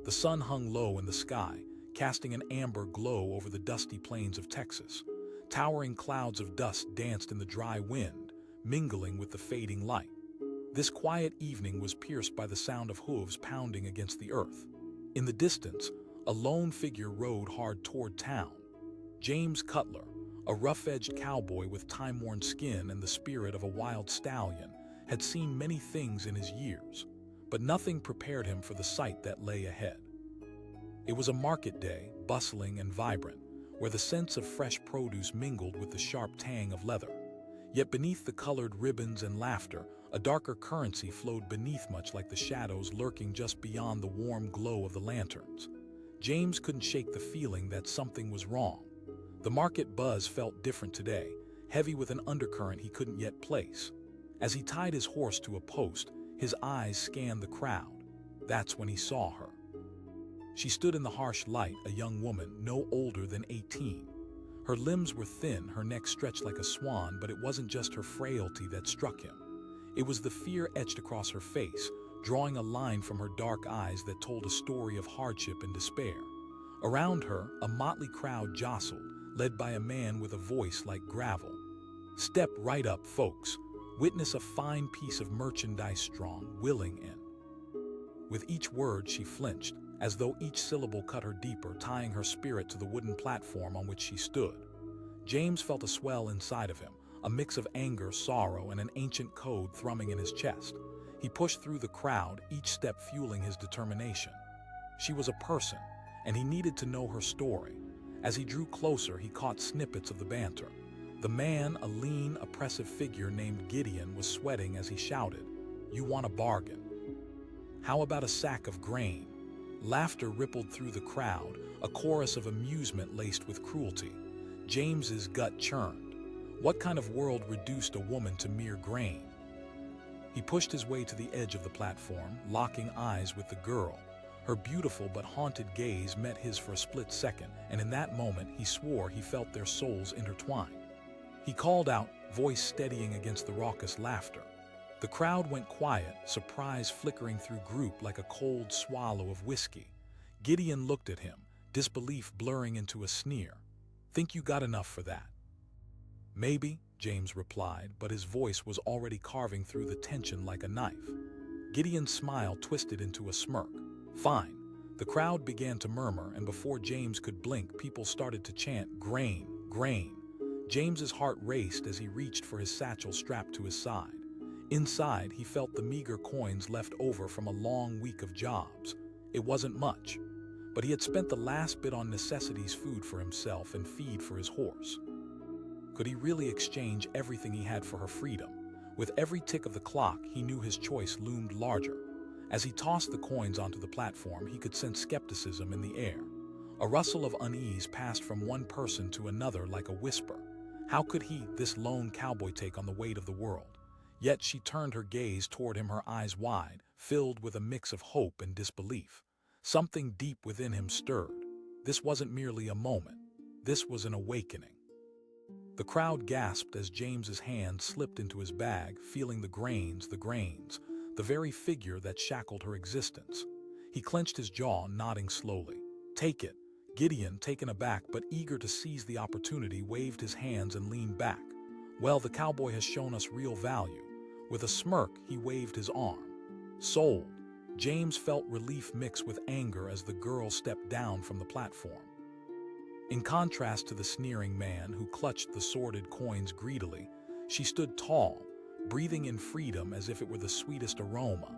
The sun hung low in the sky, casting an amber glow over the dusty plains of Texas. Towering clouds of dust danced in the dry wind, mingling with the fading light. This quiet evening was pierced by the sound of hooves pounding against the earth. In the distance, a lone figure rode hard toward town. James Cutler, a rough-edged cowboy with time-worn skin and the spirit of a wild stallion, had seen many things in his years, but nothing prepared him for the sight that lay ahead. It was a market day, bustling and vibrant, where the scents of fresh produce mingled with the sharp tang of leather. Yet beneath the colored ribbons and laughter, a darker currency flowed beneath, much like the shadows lurking just beyond the warm glow of the lanterns. James couldn't shake the feeling that something was wrong. The market buzz felt different today, heavy with an undercurrent he couldn't yet place. As he tied his horse to a post, his eyes scanned the crowd. That's when he saw her. She stood in the harsh light, a young woman, no older than 18. Her limbs were thin, her neck stretched like a swan, but it wasn't just her frailty that struck him. It was the fear etched across her face, drawing a line from her dark eyes that told a story of hardship and despair. Around her, a motley crowd jostled, led by a man with a voice like gravel. "Step right up, folks. Witness a fine piece of merchandise, strong, willing, and..." With each word she flinched, as though each syllable cut her deeper, tying her spirit to the wooden platform on which she stood. James felt a swell inside of him, a mix of anger, sorrow, and an ancient code thrumming in his chest. He pushed through the crowd, each step fueling his determination. She was a person, and he needed to know her story. As he drew closer, he caught snippets of the banter. The man, a lean, oppressive figure named Gideon, was sweating as he shouted, "You want a bargain? How about a sack of grain?" Laughter rippled through the crowd, a chorus of amusement laced with cruelty. James's gut churned. What kind of world reduced a woman to mere grain? He pushed his way to the edge of the platform, locking eyes with the girl. Her beautiful but haunted gaze met his for a split second, and in that moment he swore he felt their souls intertwine. He called out, voice steadying against the raucous laughter. The crowd went quiet, surprise flickering through group like a cold swallow of whiskey. Gideon looked at him, disbelief blurring into a sneer. "Think you got enough for that?" "Maybe," James replied, but his voice was already carving through the tension like a knife. Gideon's smile twisted into a smirk. "Fine." The crowd began to murmur, and before James could blink, people started to chant, "Grain, grain." James's heart raced as he reached for his satchel strapped to his side. Inside, he felt the meager coins left over from a long week of jobs. It wasn't much, but he had spent the last bit on necessities, food for himself and feed for his horse. Could he really exchange everything he had for her freedom? With every tick of the clock, he knew his choice loomed larger. As he tossed the coins onto the platform, he could sense skepticism in the air. A rustle of unease passed from one person to another like a whisper. How could he, this lone cowboy, take on the weight of the world? Yet she turned her gaze toward him, her eyes wide, filled with a mix of hope and disbelief. Something deep within him stirred. This wasn't merely a moment. This was an awakening. The crowd gasped as James's hand slipped into his bag, feeling the grains, the very figure that shackled her existence. He clenched his jaw, nodding slowly. "Take it." Gideon, taken aback but eager to seize the opportunity, waved his hands and leaned back. "Well, the cowboy has shown us real value." With a smirk, he waved his arm. "Sold." James felt relief mixed with anger as the girl stepped down from the platform. In contrast to the sneering man who clutched the sordid coins greedily, she stood tall, breathing in freedom as if it were the sweetest aroma,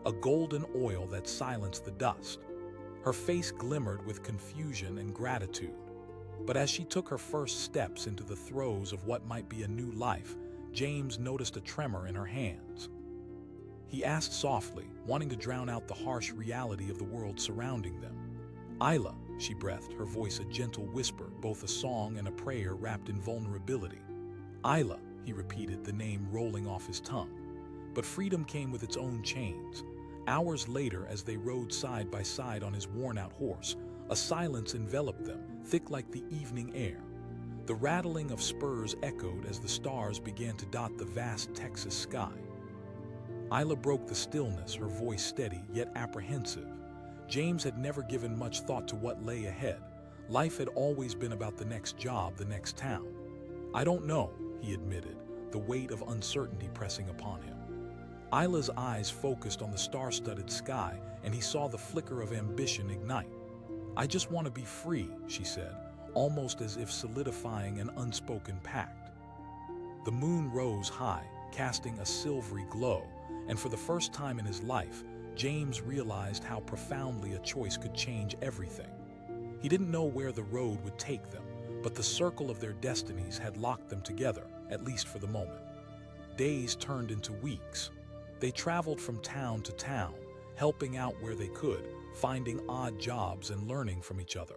a golden oil that silenced the dust. Her face glimmered with confusion and gratitude. But as she took her first steps into the throes of what might be a new life, James noticed a tremor in her hands. He asked softly, wanting to drown out the harsh reality of the world surrounding them. "Isla," she breathed, her voice a gentle whisper, both a song and a prayer wrapped in vulnerability. "Isla," he repeated, the name rolling off his tongue. But freedom came with its own chains. Hours later, as they rode side by side on his worn-out horse, a silence enveloped them, thick like the evening air. The rattling of spurs echoed as the stars began to dot the vast Texas sky. Isla broke the stillness, her voice steady yet apprehensive. James had never given much thought to what lay ahead. Life had always been about the next job, the next town. "I don't know," he admitted, the weight of uncertainty pressing upon him. Isla's eyes focused on the star-studded sky, and he saw the flicker of ambition ignite. "I just want to be free," she said, almost as if solidifying an unspoken pact. The moon rose high, casting a silvery glow, and for the first time in his life, James realized how profoundly a choice could change everything. He didn't know where the road would take them, but the circle of their destinies had locked them together, at least for the moment. Days turned into weeks. They traveled from town to town, helping out where they could, finding odd jobs and learning from each other.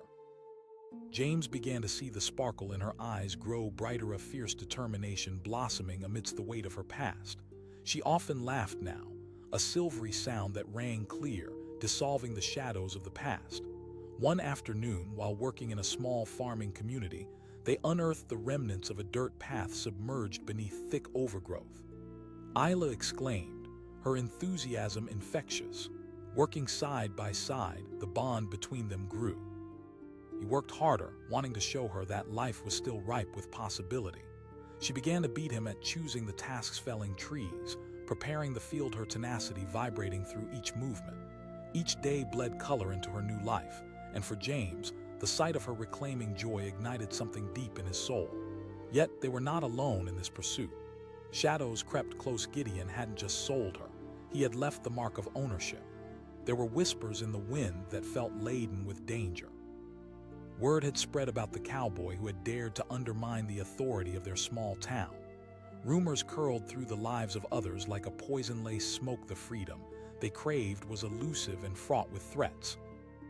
James began to see the sparkle in her eyes grow brighter, a fierce determination blossoming amidst the weight of her past. She often laughed now, a silvery sound that rang clear, dissolving the shadows of the past. One afternoon, while working in a small farming community, they unearthed the remnants of a dirt path submerged beneath thick overgrowth. Isla exclaimed, her enthusiasm infectious. Working side by side, the bond between them grew. He worked harder, wanting to show her that life was still ripe with possibility. She began to beat him at choosing the tasks, felling trees, preparing the field, her tenacity vibrating through each movement. Each day bled color into her new life, and for James, the sight of her reclaiming joy ignited something deep in his soul. Yet they were not alone in this pursuit. Shadows crept close. Gideon hadn't just sold her, he had left the mark of ownership. There were whispers in the wind that felt laden with danger. Word had spread about the cowboy who had dared to undermine the authority of their small town. Rumors curled through the lives of others like a poison-laced smoke. The freedom they craved was elusive and fraught with threats.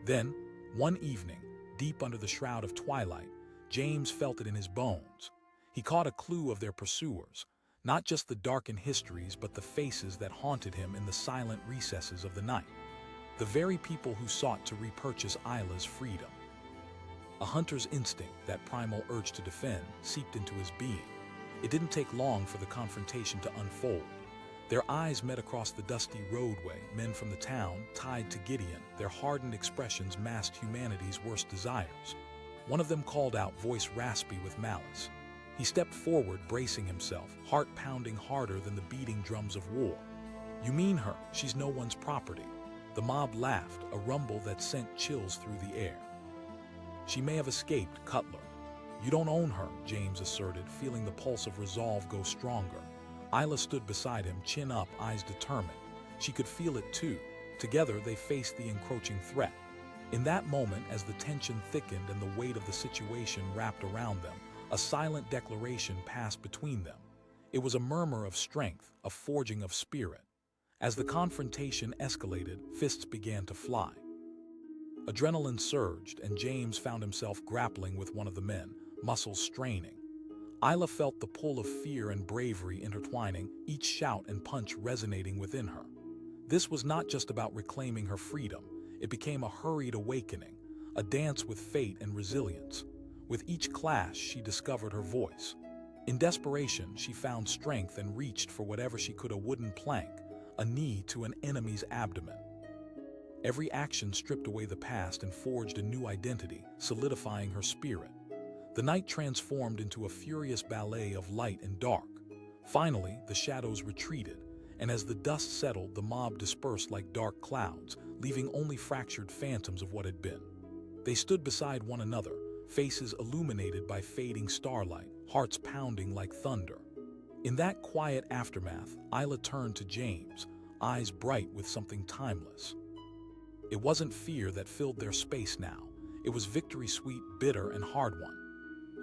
Then, one evening, deep under the shroud of twilight, James felt it in his bones. He caught a clue of their pursuers, not just the darkened histories but the faces that haunted him in the silent recesses of the night. The very people who sought to repurchase Isla's freedom. A hunter's instinct, that primal urge to defend, seeped into his being. It didn't take long for the confrontation to unfold. Their eyes met across the dusty roadway, men from the town, tied to Gideon, their hardened expressions masked humanity's worst desires. One of them called out, voice raspy with malice. He stepped forward, bracing himself, heart pounding harder than the beating drums of war. "You mean her? She's no one's property." The mob laughed, a rumble that sent chills through the air. "She may have escaped, Cutler." "You don't own her," James asserted, feeling the pulse of resolve go stronger. Isla stood beside him, chin up, eyes determined. She could feel it too. Together they faced the encroaching threat. In that moment, as the tension thickened and the weight of the situation wrapped around them, a silent declaration passed between them. It was a murmur of strength, a forging of spirit. As the confrontation escalated, fists began to fly. Adrenaline surged, and James found himself grappling with one of the men, muscles straining. Isla felt the pull of fear and bravery intertwining, each shout and punch resonating within her. This was not just about reclaiming her freedom. It became a hurried awakening, a dance with fate and resilience. With each clash, she discovered her voice. In desperation, she found strength and reached for whatever she could: a wooden plank, a knee to an enemy's abdomen. Every action stripped away the past and forged a new identity, solidifying her spirit. The night transformed into a furious ballet of light and dark. Finally, the shadows retreated, and as the dust settled, the mob dispersed like dark clouds, leaving only fractured phantoms of what had been. They stood beside one another, faces illuminated by fading starlight, hearts pounding like thunder. In that quiet aftermath, Isla turned to James, eyes bright with something timeless. It wasn't fear that filled their space now. It was victory, sweet, bitter, and hard-won.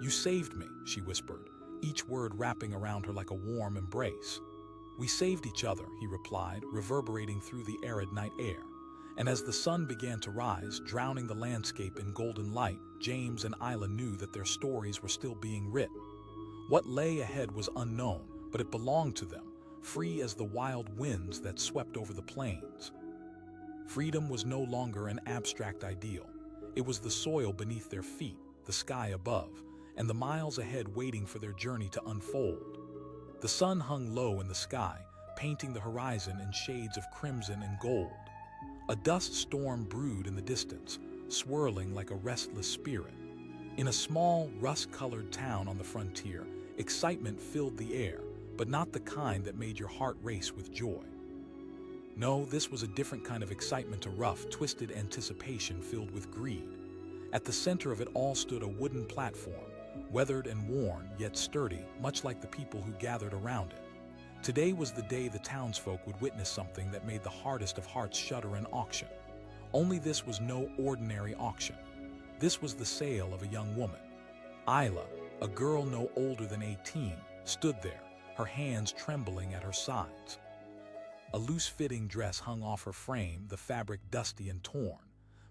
"You saved me," she whispered, each word wrapping around her like a warm embrace. "We saved each other," he replied, reverberating through the arid night air. And as the sun began to rise, drowning the landscape in golden light, James and Isla knew that their stories were still being written. What lay ahead was unknown, but it belonged to them, free as the wild winds that swept over the plains. Freedom was no longer an abstract ideal. It was the soil beneath their feet, the sky above, and the miles ahead waiting for their journey to unfold. The sun hung low in the sky, painting the horizon in shades of crimson and gold. A dust storm brewed in the distance, swirling like a restless spirit. In a small, rust-colored town on the frontier, excitement filled the air, but not the kind that made your heart race with joy. No, this was a different kind of excitement, a rough, twisted anticipation filled with greed. At the center of it all stood a wooden platform, weathered and worn, yet sturdy, much like the people who gathered around it. Today was the day the townsfolk would witness something that made the hardest of hearts shudder: an auction. Only this was no ordinary auction. This was the sale of a young woman. Isla, a girl no older than 18, stood there, her hands trembling at her sides. A loose-fitting dress hung off her frame, the fabric dusty and torn.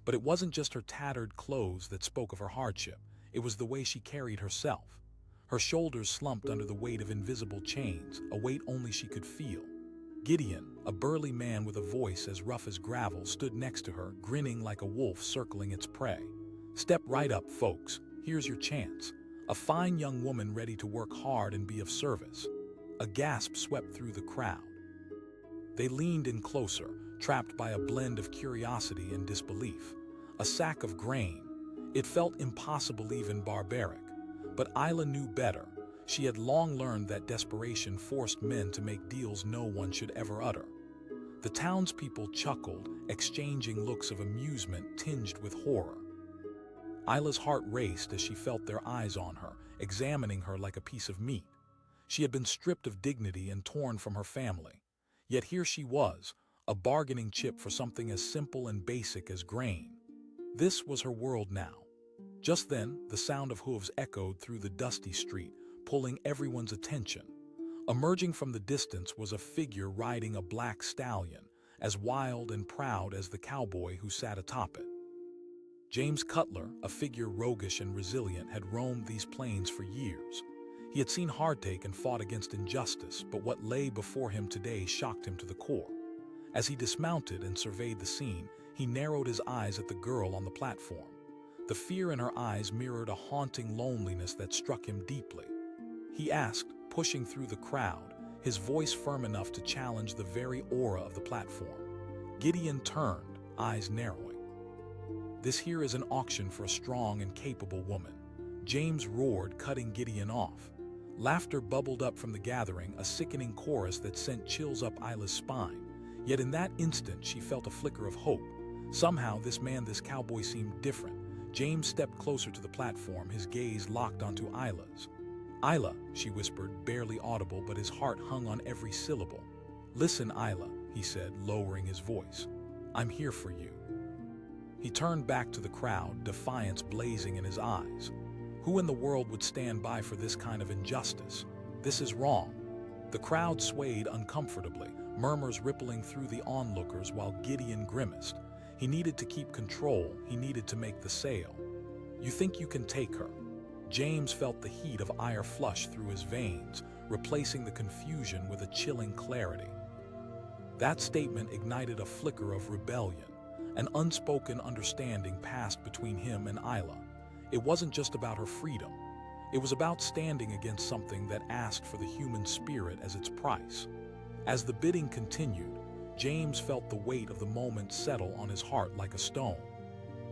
But it wasn't just her tattered clothes that spoke of her hardship. It was the way she carried herself. Her shoulders slumped under the weight of invisible chains, a weight only she could feel. Gideon, a burly man with a voice as rough as gravel, stood next to her, grinning like a wolf circling its prey. "Step right up, folks. Here's your chance. A fine young woman ready to work hard and be of service." A gasp swept through the crowd. They leaned in closer, trapped by a blend of curiosity and disbelief. A sack of grain. It felt impossible, even barbaric. But Isla knew better. She had long learned that desperation forced men to make deals no one should ever utter. The townspeople chuckled, exchanging looks of amusement tinged with horror. Isla's heart raced as she felt their eyes on her, examining her like a piece of meat. She had been stripped of dignity and torn from her family. Yet here she was, a bargaining chip for something as simple and basic as grain. This was her world now. Just then, the sound of hooves echoed through the dusty street, pulling everyone's attention. Emerging from the distance was a figure riding a black stallion, as wild and proud as the cowboy who sat atop it. James Cutler, a figure roguish and resilient, had roamed these plains for years. He had seen hardtake and fought against injustice, but what lay before him today shocked him to the core. As he dismounted and surveyed the scene, he narrowed his eyes at the girl on the platform. The fear in her eyes mirrored a haunting loneliness that struck him deeply. He asked, pushing through the crowd, his voice firm enough to challenge the very aura of the platform. Gideon turned, eyes narrowing. "This here is an auction for a strong and capable woman." James roared, cutting Gideon off. Laughter bubbled up from the gathering, a sickening chorus that sent chills up Isla's spine. Yet in that instant, she felt a flicker of hope. Somehow, this cowboy seemed different. James stepped closer to the platform, his gaze locked onto Isla's. "Isla," she whispered, barely audible, but his heart hung on every syllable. "Listen, Isla," he said, lowering his voice. "I'm here for you." He turned back to the crowd, defiance blazing in his eyes. Who in the world would stand by for this kind of injustice? This is wrong. The crowd swayed uncomfortably, murmurs rippling through the onlookers while Gideon grimaced. He needed to keep control, he needed to make the sale. "You think you can take her?" James felt the heat of ire flush through his veins, replacing the confusion with a chilling clarity. That statement ignited a flicker of rebellion. An unspoken understanding passed between him and Isla. It wasn't just about her freedom. It was about standing against something that asked for the human spirit as its price. As the bidding continued, James felt the weight of the moment settle on his heart like a stone.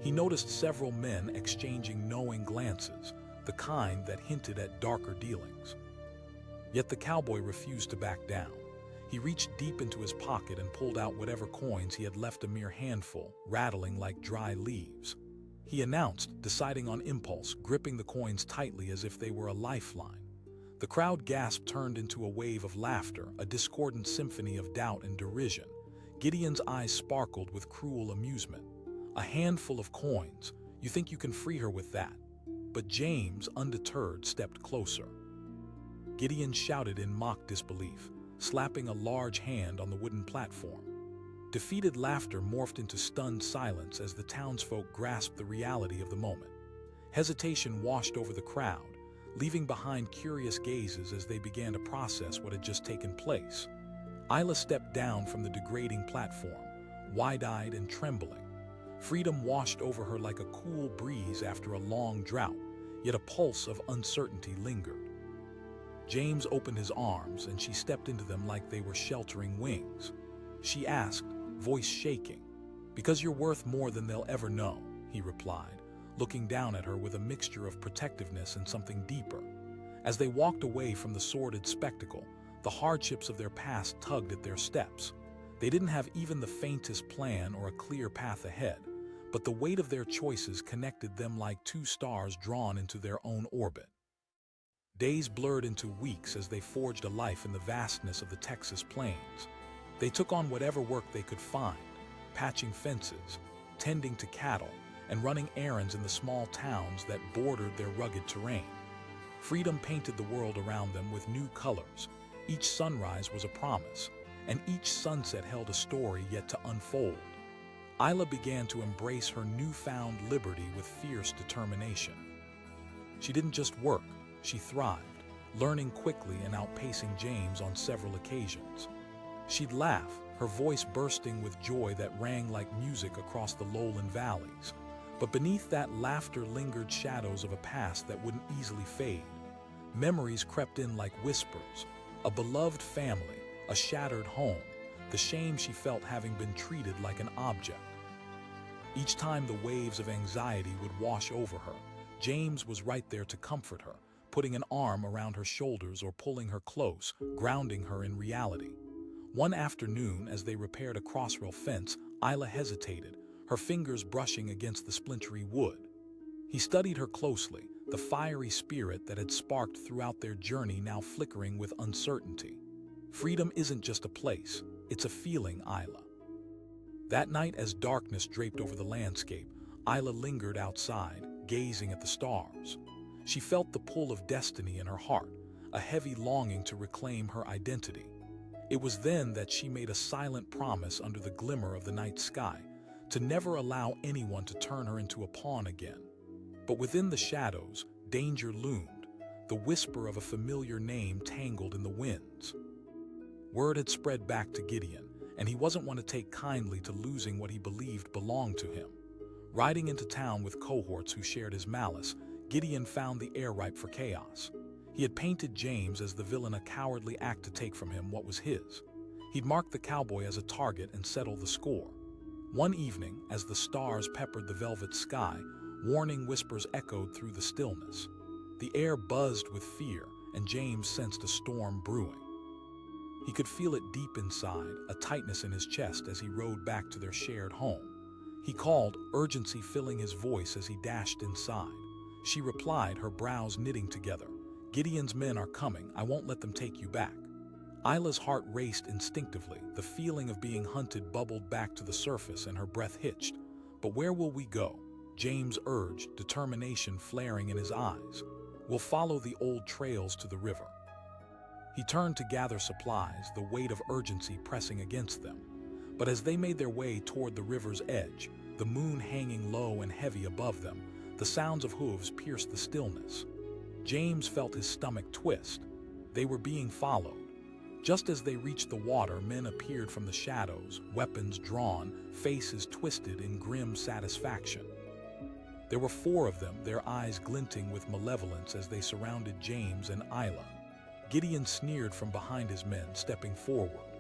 He noticed several men exchanging knowing glances, the kind that hinted at darker dealings. Yet the cowboy refused to back down. He reached deep into his pocket and pulled out whatever coins he had left, a mere handful, rattling like dry leaves. He announced, deciding on impulse, gripping the coins tightly as if they were a lifeline. The crowd gasp turned into a wave of laughter, a discordant symphony of doubt and derision. Gideon's eyes sparkled with cruel amusement. "A handful of coins. You think you can free her with that?" But James, undeterred, stepped closer. Gideon shouted in mock disbelief, slapping a large hand on the wooden platform. Defeated laughter morphed into stunned silence as the townsfolk grasped the reality of the moment. Hesitation washed over the crowd, leaving behind curious gazes as they began to process what had just taken place. Isla stepped down from the degrading platform, wide-eyed and trembling. Freedom washed over her like a cool breeze after a long drought, yet a pulse of uncertainty lingered. James opened his arms, and she stepped into them like they were sheltering wings. She asked, voice shaking, "Because you're worth more than they'll ever know," he replied, looking down at her with a mixture of protectiveness and something deeper. As they walked away from the sordid spectacle, the hardships of their past tugged at their steps. They didn't have even the faintest plan or a clear path ahead, but the weight of their choices connected them like two stars drawn into their own orbit. Days blurred into weeks as they forged a life in the vastness of the Texas plains. They took on whatever work they could find, patching fences, tending to cattle, and running errands in the small towns that bordered their rugged terrain. Freedom painted the world around them with new colors. Each sunrise was a promise, and each sunset held a story yet to unfold. Isla began to embrace her newfound liberty with fierce determination. She didn't just work, she thrived, learning quickly and outpacing James on several occasions. She'd laugh, her voice bursting with joy that rang like music across the lowland valleys. But beneath that laughter lingered shadows of a past that wouldn't easily fade. Memories crept in like whispers, a beloved family, a shattered home, the shame she felt having been treated like an object. Each time the waves of anxiety would wash over her, James was right there to comfort her, putting an arm around her shoulders or pulling her close, grounding her in reality. One afternoon, as they repaired a crossrail fence, Isla hesitated, her fingers brushing against the splintery wood. He studied her closely, the fiery spirit that had sparked throughout their journey now flickering with uncertainty. Freedom isn't just a place, it's a feeling, Isla. That night, as darkness draped over the landscape, Isla lingered outside, gazing at the stars. She felt the pull of destiny in her heart, a heavy longing to reclaim her identity. It was then that she made a silent promise under the glimmer of the night sky, to never allow anyone to turn her into a pawn again. But within the shadows, danger loomed, the whisper of a familiar name tangled in the winds. Word had spread back to Gideon, and he wasn't one to take kindly to losing what he believed belonged to him. Riding into town with cohorts who shared his malice, Gideon found the air ripe for chaos. He had painted James as the villain, a cowardly act to take from him what was his. He'd marked the cowboy as a target and settle the score. One evening, as the stars peppered the velvet sky, warning whispers echoed through the stillness. The air buzzed with fear, and James sensed a storm brewing. He could feel it deep inside, a tightness in his chest as he rode back to their shared home. He called, urgency filling his voice as he dashed inside. She replied, her brows knitting together. "Gideon's men are coming. I won't let them take you back." Isla's heart raced instinctively. The feeling of being hunted bubbled back to the surface and her breath hitched. "But where will we go?" James urged, determination flaring in his eyes. "We'll follow the old trails to the river." He turned to gather supplies, the weight of urgency pressing against them. But as they made their way toward the river's edge, the moon hanging low and heavy above them, the sounds of hooves pierced the stillness. James felt his stomach twist. They were being followed. Just as they reached the water, men appeared from the shadows, weapons drawn, faces twisted in grim satisfaction. There were 4 of them, their eyes glinting with malevolence as they surrounded James and Isla. Gideon sneered from behind his men, stepping forward.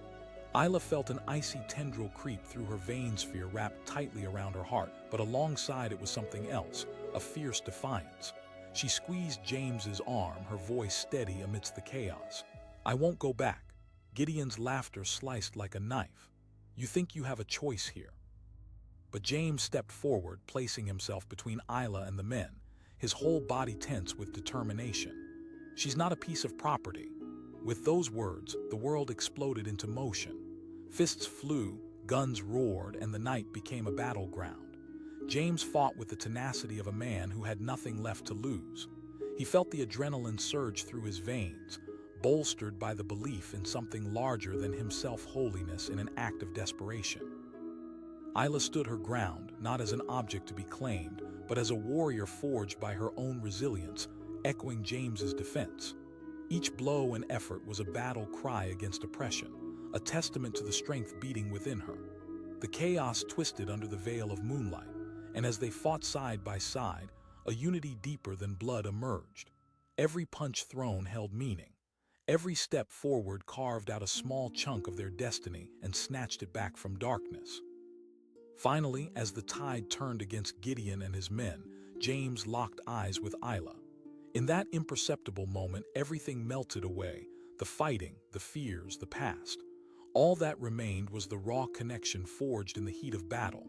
Isla felt an icy tendril creep through her vein sphere wrapped tightly around her heart, but alongside it was something else, a fierce defiance. She squeezed James's arm, her voice steady amidst the chaos. "I won't go back." Gideon's laughter sliced like a knife. "You think you have a choice here." But James stepped forward, placing himself between Isla and the men, his whole body tense with determination. "She's not a piece of property." With those words, the world exploded into motion. Fists flew, guns roared, and the night became a battleground. James fought with the tenacity of a man who had nothing left to lose. He felt the adrenaline surge through his veins, bolstered by the belief in something larger than himself, holiness in an act of desperation. Isla stood her ground, not as an object to be claimed, but as a warrior forged by her own resilience, echoing James's defense. Each blow and effort was a battle cry against oppression, a testament to the strength beating within her. The chaos twisted under the veil of moonlight, and as they fought side by side, a unity deeper than blood emerged. Every punch thrown held meaning. Every step forward carved out a small chunk of their destiny and snatched it back from darkness. Finally, as the tide turned against Gideon and his men, James locked eyes with Isla. In that imperceptible moment, everything melted away, the fighting, the fears, the past. All that remained was the raw connection forged in the heat of battle.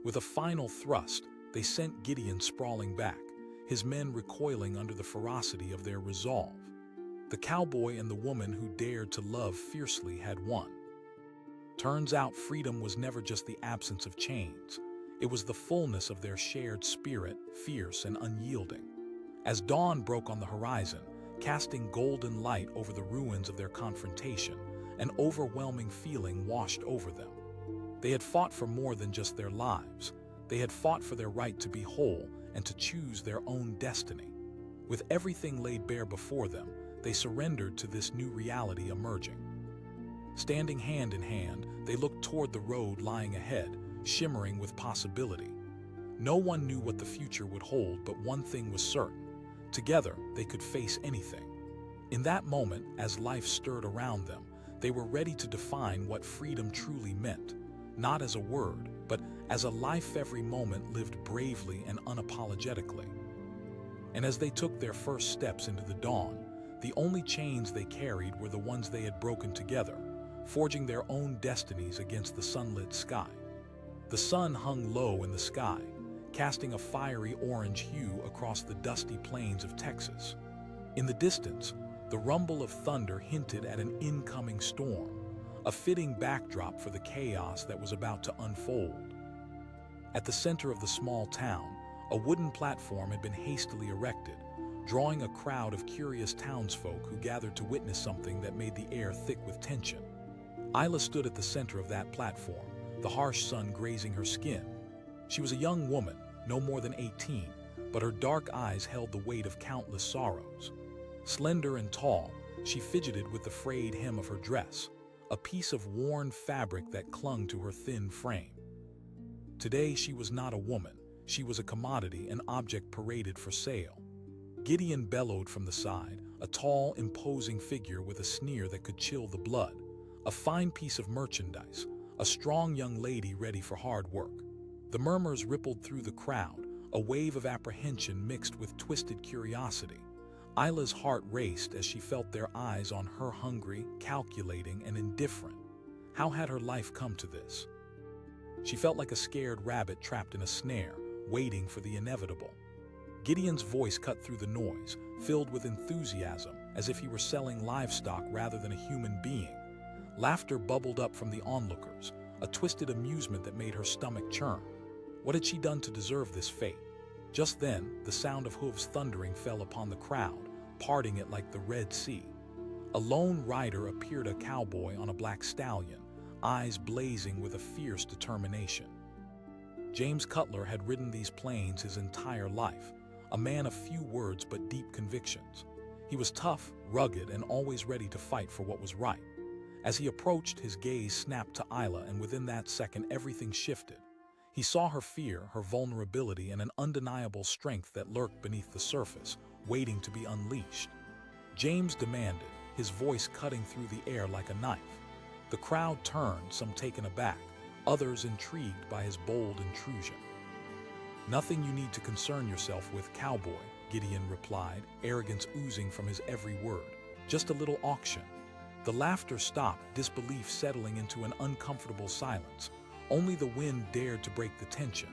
With a final thrust, they sent Gideon sprawling back, his men recoiling under the ferocity of their resolve. The cowboy and the woman who dared to love fiercely had won. Turns out freedom was never just the absence of chains. It was the fullness of their shared spirit, fierce and unyielding. As dawn broke on the horizon, casting golden light over the ruins of their confrontation, an overwhelming feeling washed over them. They had fought for more than just their lives. They had fought for their right to be whole and to choose their own destiny. With everything laid bare before them, they surrendered to this new reality emerging. Standing hand in hand, they looked toward the road lying ahead, shimmering with possibility. No one knew what the future would hold, but one thing was certain. Together, they could face anything. In that moment, as life stirred around them, they were ready to define what freedom truly meant, not as a word, but as a life every moment lived bravely and unapologetically. And as they took their first steps into the dawn, the only chains they carried were the ones they had broken together, forging their own destinies against the sunlit sky. The sun hung low in the sky, casting a fiery orange hue across the dusty plains of Texas. In the distance, the rumble of thunder hinted at an incoming storm, a fitting backdrop for the chaos that was about to unfold. At the center of the small town, a wooden platform had been hastily erected, drawing a crowd of curious townsfolk who gathered to witness something that made the air thick with tension. Isla stood at the center of that platform, the harsh sun grazing her skin. She was a young woman, no more than 18, but her dark eyes held the weight of countless sorrows. Slender and tall, she fidgeted with the frayed hem of her dress, a piece of worn fabric that clung to her thin frame. Today she was not a woman, she was a commodity, an object paraded for sale. Gideon bellowed from the side, a tall, imposing figure with a sneer that could chill the blood. A fine piece of merchandise, a strong young lady ready for hard work. The murmurs rippled through the crowd, a wave of apprehension mixed with twisted curiosity. Isla's heart raced as she felt their eyes on her, hungry, calculating, and indifferent. How had her life come to this? She felt like a scared rabbit trapped in a snare, waiting for the inevitable. Gideon's voice cut through the noise, filled with enthusiasm, as if he were selling livestock rather than a human being. Laughter bubbled up from the onlookers, a twisted amusement that made her stomach churn. What had she done to deserve this fate? Just then, the sound of hooves thundering fell upon the crowd, parting it like the Red Sea. A lone rider appeared, a cowboy on a black stallion, eyes blazing with a fierce determination. James Cutler had ridden these plains his entire life, a man of few words but deep convictions. He was tough, rugged, and always ready to fight for what was right. As he approached, his gaze snapped to Isla, and within that second, everything shifted. He saw her fear, her vulnerability, and an undeniable strength that lurked beneath the surface, waiting to be unleashed. James demanded, his voice cutting through the air like a knife. The crowd turned, some taken aback, others intrigued by his bold intrusion. "Nothing you need to concern yourself with, cowboy," Gideon replied, arrogance oozing from his every word. "Just a little auction." The laughter stopped, disbelief settling into an uncomfortable silence. Only the wind dared to break the tension.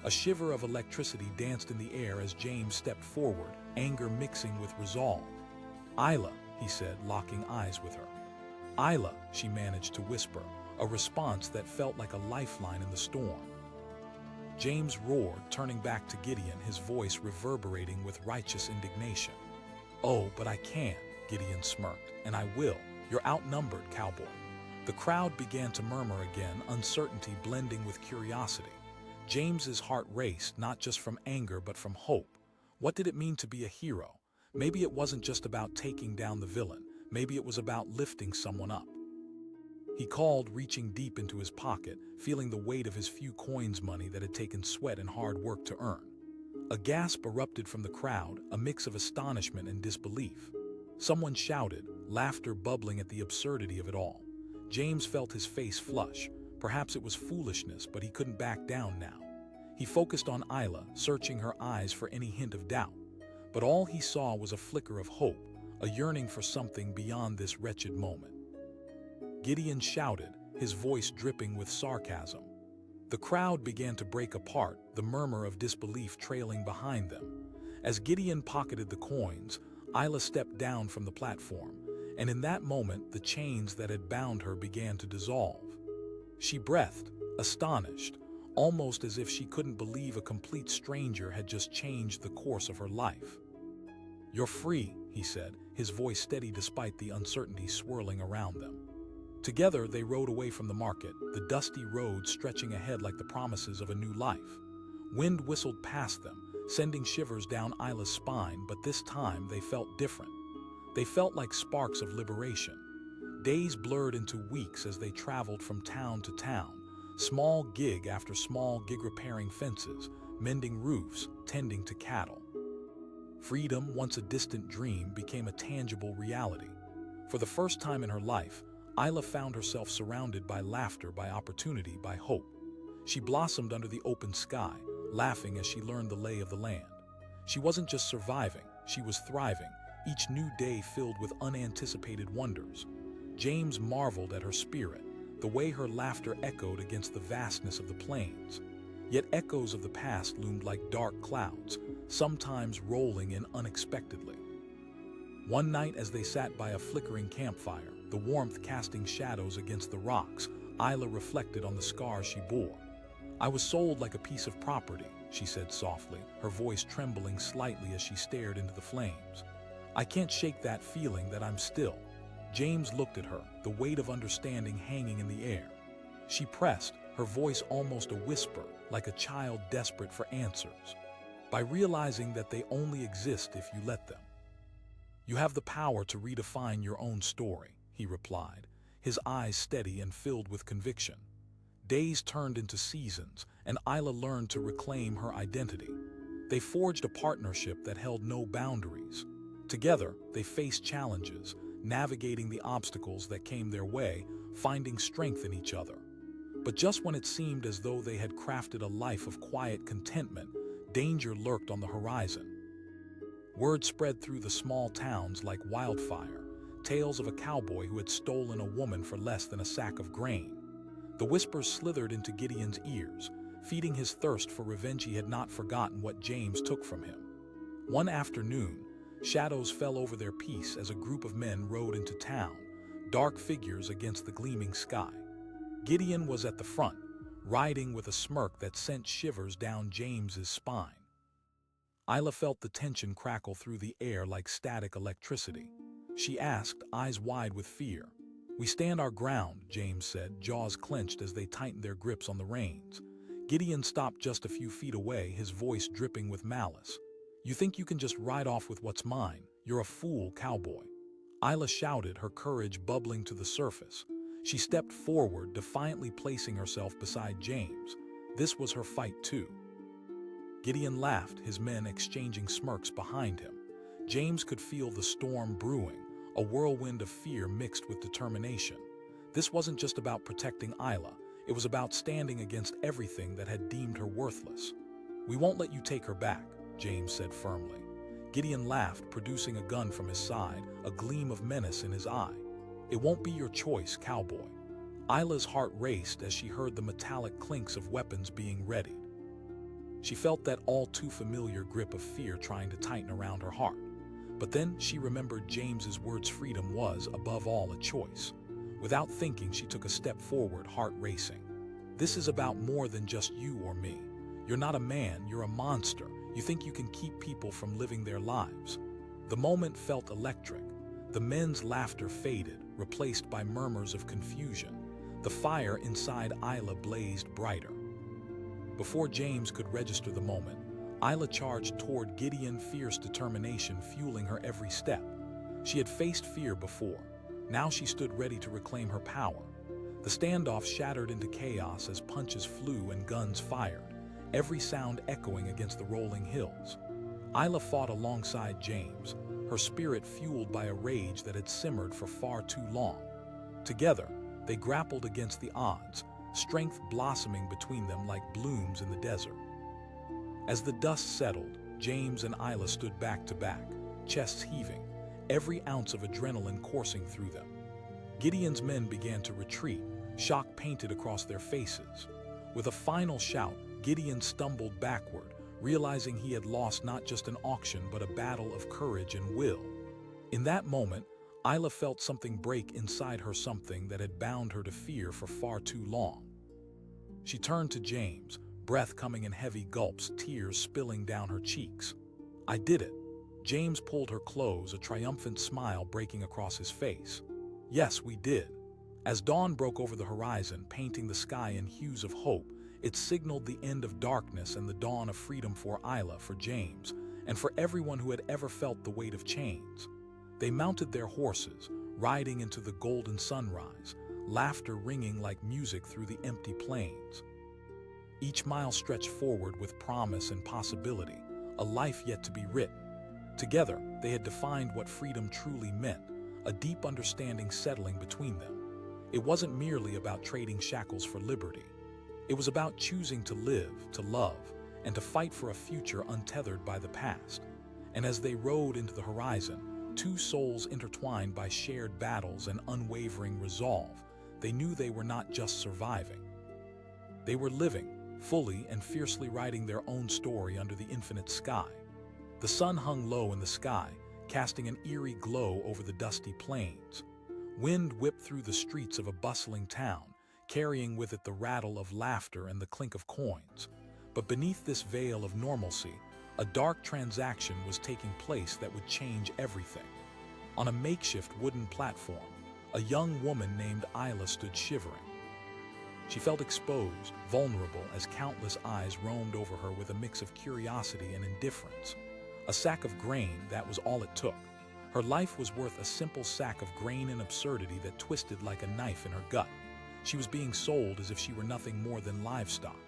A shiver of electricity danced in the air as James stepped forward, anger mixing with resolve. "Isla," he said, locking eyes with her. "Isla," she managed to whisper, a response that felt like a lifeline in the storm. James roared, turning back to Gideon, his voice reverberating with righteous indignation. "Oh, but I can," Gideon smirked, "and I will. You're outnumbered, cowboy." The crowd began to murmur again, uncertainty blending with curiosity. James's heart raced, not just from anger but from hope. What did it mean to be a hero? Maybe it wasn't just about taking down the villain. Maybe it was about lifting someone up. He called, reaching deep into his pocket, feeling the weight of his few coins money that had taken sweat and hard work to earn. A gasp erupted from the crowd, a mix of astonishment and disbelief. Someone shouted, laughter bubbling at the absurdity of it all. James felt his face flush, Perhaps it was foolishness, but he couldn't back down now. He focused on Isla, searching her eyes for any hint of doubt. But all he saw was a flicker of hope, a yearning for something beyond this wretched moment. Gideon shouted, his voice dripping with sarcasm. The crowd began to break apart, the murmur of disbelief trailing behind them. As Gideon pocketed the coins, Isla stepped down from the platform, and in that moment the chains that had bound her began to dissolve. She breathed, astonished, almost as if she couldn't believe a complete stranger had just changed the course of her life. "You're free," he said, his voice steady despite the uncertainty swirling around them. Together they rode away from the market, the dusty road stretching ahead like the promises of a new life. Wind whistled past them, sending shivers down Isla's spine, but this time they felt different. They felt like sparks of liberation. Days blurred into weeks as they traveled from town to town, small gig after small gig, repairing fences, mending roofs, tending to cattle. Freedom, once a distant dream, became a tangible reality. For the first time in her life, Isla found herself surrounded by laughter, by opportunity, by hope. She blossomed under the open sky, laughing as she learned the lay of the land. She wasn't just surviving, she was thriving, each new day filled with unanticipated wonders. James marveled at her spirit, the way her laughter echoed against the vastness of the plains. Yet echoes of the past loomed like dark clouds, sometimes rolling in unexpectedly. One night as they sat by a flickering campfire, the warmth casting shadows against the rocks, Isla reflected on the scars she bore. "I was sold like a piece of property," she said softly, her voice trembling slightly as she stared into the flames. "I can't shake that feeling that I'm still." James looked at her, the weight of understanding hanging in the air. She pressed, her voice almost a whisper, like a child desperate for answers. "By realizing that they only exist if you let them. You have the power to redefine your own story," he replied, his eyes steady and filled with conviction. Days turned into seasons, and Isla learned to reclaim her identity. They forged a partnership that held no boundaries. Together, they faced challenges, navigating the obstacles that came their way, finding strength in each other. But just when it seemed as though they had crafted a life of quiet contentment, danger lurked on the horizon. Word spread through the small towns like wildfire, tales of a cowboy who had stolen a woman for less than a sack of grain. The whispers slithered into Gideon's ears, feeding his thirst for revenge. He had not forgotten what James took from him. One afternoon, shadows fell over their peace as a group of men rode into town, dark figures against the gleaming sky. Gideon was at the front, riding with a smirk that sent shivers down James's spine. Isla felt the tension crackle through the air like static electricity. She asked, eyes wide with fear. "We stand our ground," James said, jaws clenched as they tightened their grips on the reins. Gideon stopped just a few feet away, his voice dripping with malice. "You think you can just ride off with what's mine? You're a fool, cowboy." Isla shouted, her courage bubbling to the surface. She stepped forward, defiantly placing herself beside James. This was her fight too. Gideon laughed, his men exchanging smirks behind him. James could feel the storm brewing, a whirlwind of fear mixed with determination. This wasn't just about protecting Isla, it was about standing against everything that had deemed her worthless. "We won't let you take her back," James said firmly. Gideon laughed, producing a gun from his side, a gleam of menace in his eye. "It won't be your choice, cowboy." Isla's heart raced as she heard the metallic clinks of weapons being readied. She felt that all too familiar grip of fear trying to tighten around her heart. But then she remembered James's words: freedom was, above all, a choice. Without thinking, she took a step forward, heart racing. "This is about more than just you or me. You're not a man, you're a monster. You think you can keep people from living their lives." The moment felt electric. The men's laughter faded, replaced by murmurs of confusion. The fire inside Isla blazed brighter. Before James could register the moment, Isla charged toward Gideon, fierce determination fueling her every step. She had faced fear before. Now she stood ready to reclaim her power. The standoff shattered into chaos as punches flew and guns fired, every sound echoing against the rolling hills. Isla fought alongside James, her spirit fueled by a rage that had simmered for far too long. Together, they grappled against the odds, strength blossoming between them like blooms in the desert. As the dust settled, James and Isla stood back to back, chests heaving, every ounce of adrenaline coursing through them. Gideon's men began to retreat, shock painted across their faces. With a final shout, Gideon stumbled backward, realizing he had lost not just an auction but a battle of courage and will. In that moment, Isla felt something break inside her, something that had bound her to fear for far too long. She turned to James, breath coming in heavy gulps, tears spilling down her cheeks. "I did it." James pulled her close, a triumphant smile breaking across his face. "Yes, we did." As dawn broke over the horizon, painting the sky in hues of hope, it signaled the end of darkness and the dawn of freedom for Isla, for James, and for everyone who had ever felt the weight of chains. They mounted their horses, riding into the golden sunrise, laughter ringing like music through the empty plains. Each mile stretched forward with promise and possibility, a life yet to be written. Together, they had defined what freedom truly meant, a deep understanding settling between them. It wasn't merely about trading shackles for liberty. It was about choosing to live, to love, and to fight for a future untethered by the past. And as they rode into the horizon, two souls intertwined by shared battles and unwavering resolve, they knew they were not just surviving. They were living, fully and fiercely writing their own story under the infinite sky. The sun hung low in the sky, casting an eerie glow over the dusty plains. Wind whipped through the streets of a bustling town, carrying with it the rattle of laughter and the clink of coins. But beneath this veil of normalcy, a dark transaction was taking place that would change everything. On a makeshift wooden platform, a young woman named Isla stood shivering. She felt exposed, vulnerable, as countless eyes roamed over her with a mix of curiosity and indifference. A sack of grain, that was all it took. Her life was worth a simple sack of grain and absurdity that twisted like a knife in her gut. She was being sold as if she were nothing more than livestock.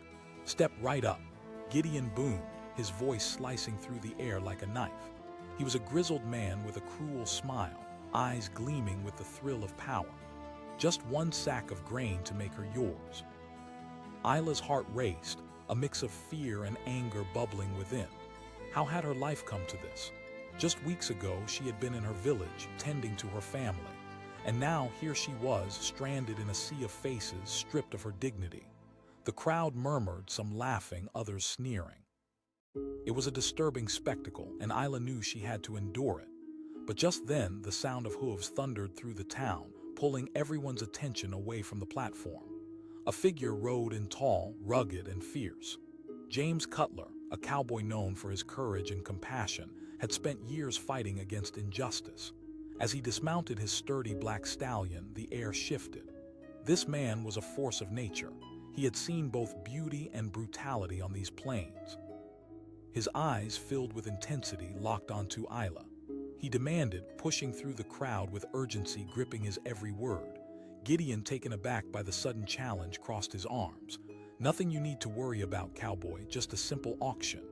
"Step right up," Gideon boomed, his voice slicing through the air like a knife. He was a grizzled man with a cruel smile, eyes gleaming with the thrill of power. "Just one sack of grain to make her yours." Isla's heart raced, a mix of fear and anger bubbling within. How had her life come to this? Just weeks ago, she had been in her village, tending to her family. And now here she was, stranded in a sea of faces, stripped of her dignity. The crowd murmured, some laughing, others sneering. It was a disturbing spectacle, and Isla knew she had to endure it. But just then, the sound of hooves thundered through the town, pulling everyone's attention away from the platform. A figure rode in, tall, rugged, and fierce. James Cutler, a cowboy known for his courage and compassion, had spent years fighting against injustice. As he dismounted his sturdy black stallion, the air shifted. This man was a force of nature. He had seen both beauty and brutality on these plains. His eyes, filled with intensity, locked onto Isla. He demanded, pushing through the crowd with urgency gripping his every word. Gideon, taken aback by the sudden challenge, crossed his arms. "Nothing you need to worry about, cowboy, just a simple auction."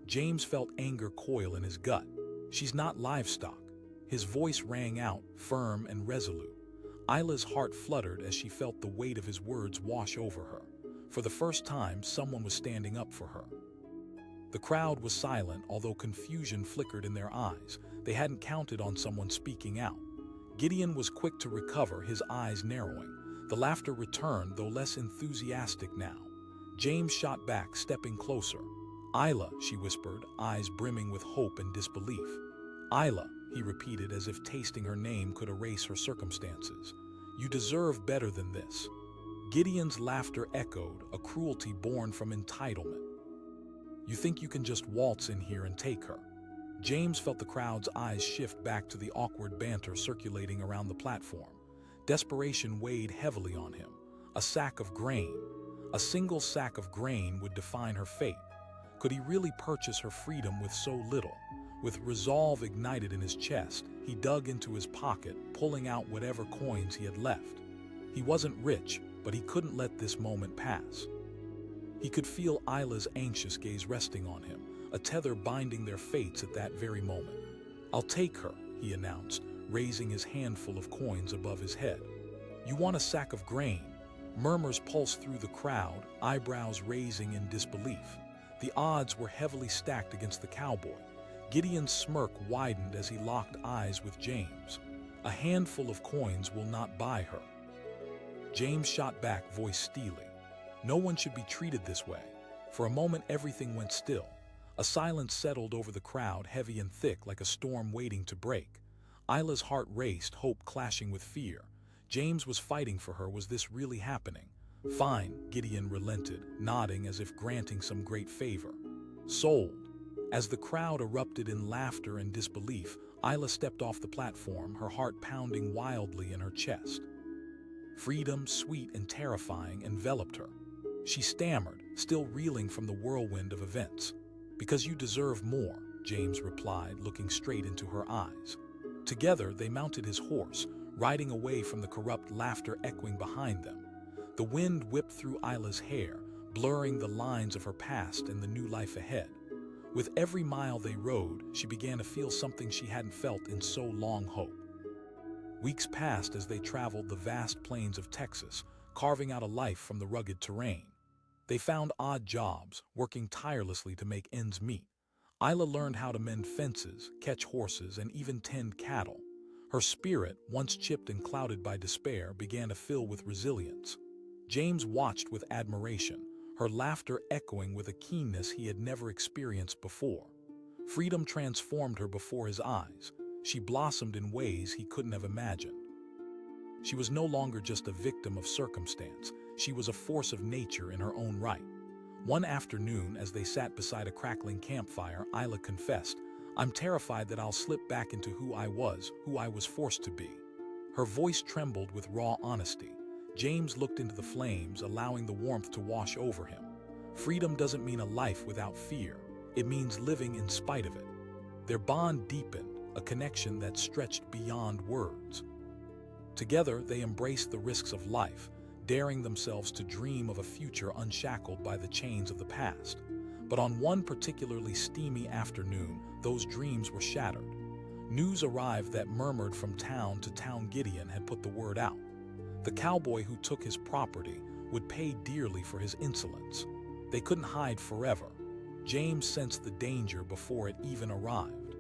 James felt anger coil in his gut. "She's not livestock." His voice rang out, firm and resolute. Isla's heart fluttered as she felt the weight of his words wash over her. For the first time, someone was standing up for her. The crowd was silent, although confusion flickered in their eyes. They hadn't counted on someone speaking out. Gideon was quick to recover, his eyes narrowing. The laughter returned, though less enthusiastic now. James shot back, stepping closer. "Isla," she whispered, eyes brimming with hope and disbelief. "Isla," he repeated, as if tasting her name could erase her circumstances. "You deserve better than this." Gideon's laughter echoed, a cruelty born from entitlement. "You think you can just waltz in here and take her?" James felt the crowd's eyes shift back to the awkward banter circulating around the platform. Desperation weighed heavily on him. A sack of grain. A single sack of grain would define her fate. Could he really purchase her freedom with so little? With resolve ignited in his chest, he dug into his pocket, pulling out whatever coins he had left. He wasn't rich, but he couldn't let this moment pass. He could feel Isla's anxious gaze resting on him, a tether binding their fates at that very moment. "I'll take her," he announced, raising his handful of coins above his head. "You want a sack of grain?" Murmurs pulsed through the crowd, eyebrows raising in disbelief. The odds were heavily stacked against the cowboy. Gideon's smirk widened as he locked eyes with James. A handful of coins will not buy her. James shot back, voice steely. No one should be treated this way. For a moment everything went still. A silence settled over the crowd, heavy and thick like a storm waiting to break. Isla's heart raced, hope clashing with fear. James was fighting for her. Was this really happening? Fine, Gideon relented, nodding as if granting some great favor. Sold. As the crowd erupted in laughter and disbelief, Isla stepped off the platform, her heart pounding wildly in her chest. Freedom, sweet and terrifying, enveloped her. She stammered, still reeling from the whirlwind of events. "Because you deserve more," James replied, looking straight into her eyes. Together they mounted his horse, riding away from the corrupt laughter echoing behind them. The wind whipped through Isla's hair, blurring the lines of her past and the new life ahead. With every mile they rode, she began to feel something she hadn't felt in so long: hope. Weeks passed as they traveled the vast plains of Texas, carving out a life from the rugged terrain. They found odd jobs, working tirelessly to make ends meet. Isla learned how to mend fences, catch horses, and even tend cattle. Her spirit, once chipped and clouded by despair, began to fill with resilience. James watched with admiration, her laughter echoing with a keenness he had never experienced before. Freedom transformed her before his eyes. She blossomed in ways he couldn't have imagined. She was no longer just a victim of circumstance. She was a force of nature in her own right. One afternoon, as they sat beside a crackling campfire, Isla confessed, "I'm terrified that I'll slip back into who I was forced to be." Her voice trembled with raw honesty. James looked into the flames, allowing the warmth to wash over him. Freedom doesn't mean a life without fear. It means living in spite of it. Their bond deepened, a connection that stretched beyond words. Together, they embraced the risks of life, daring themselves to dream of a future unshackled by the chains of the past. But on one particularly steamy afternoon, those dreams were shattered. News arrived that murmured from town to town. Gideon had put the word out. The cowboy who took his property would pay dearly for his insolence. They couldn't hide forever. James sensed the danger before it even arrived.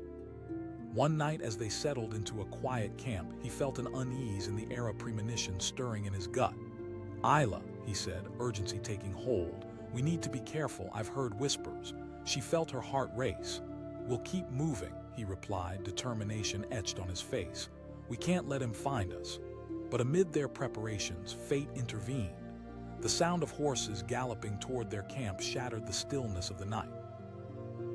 One night, as they settled into a quiet camp, he felt an unease in the air, a premonition stirring in his gut. "Isla," he said, urgency taking hold, "we need to be careful. I've heard whispers." She felt her heart race. "We'll keep moving," he replied, determination etched on his face. "We can't let him find us." But amid their preparations, fate intervened. The sound of horses galloping toward their camp shattered the stillness of the night.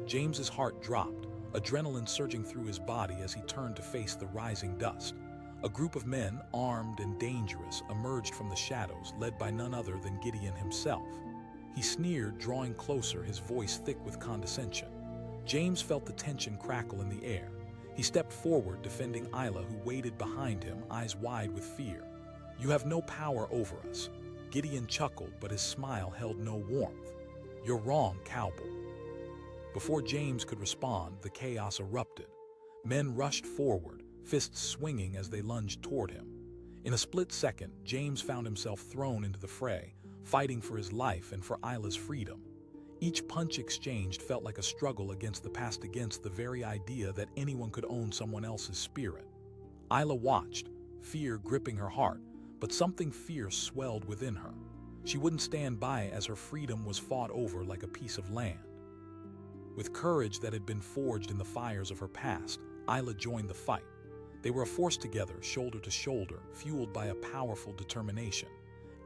James's heart dropped, adrenaline surging through his body as he turned to face the rising dust. A group of men, armed and dangerous, emerged from the shadows, led by none other than Gideon himself. He sneered, drawing closer, his voice thick with condescension. James felt the tension crackle in the air. He stepped forward, defending Isla, who waited behind him, eyes wide with fear. "You have no power over us." Gideon chuckled, but his smile held no warmth. "You're wrong, cowboy." Before James could respond, the chaos erupted. Men rushed forward, fists swinging as they lunged toward him. In a split second, James found himself thrown into the fray, fighting for his life and for Isla's freedom. Each punch exchanged felt like a struggle against the past, against the very idea that anyone could own someone else's spirit. Isla watched, fear gripping her heart, but something fierce swelled within her. She wouldn't stand by as her freedom was fought over like a piece of land. With courage that had been forged in the fires of her past, Isla joined the fight. They were a force together, shoulder to shoulder, fueled by a powerful determination.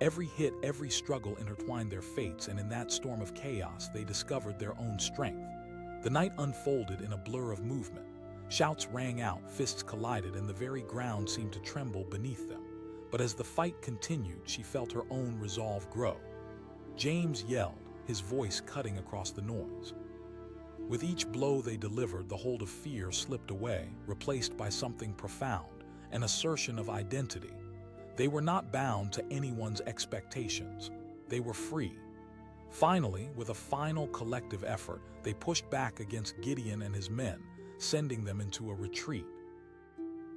Every hit, every struggle intertwined their fates, and in that storm of chaos, they discovered their own strength. The night unfolded in a blur of movement. Shouts rang out, fists collided, and the very ground seemed to tremble beneath them. But as the fight continued, she felt her own resolve grow. James yelled, his voice cutting across the noise. With each blow they delivered, the hold of fear slipped away, replaced by something profound, an assertion of identity. They were not bound to anyone's expectations. They were free. Finally, with a final collective effort, they pushed back against Gideon and his men, sending them into a retreat.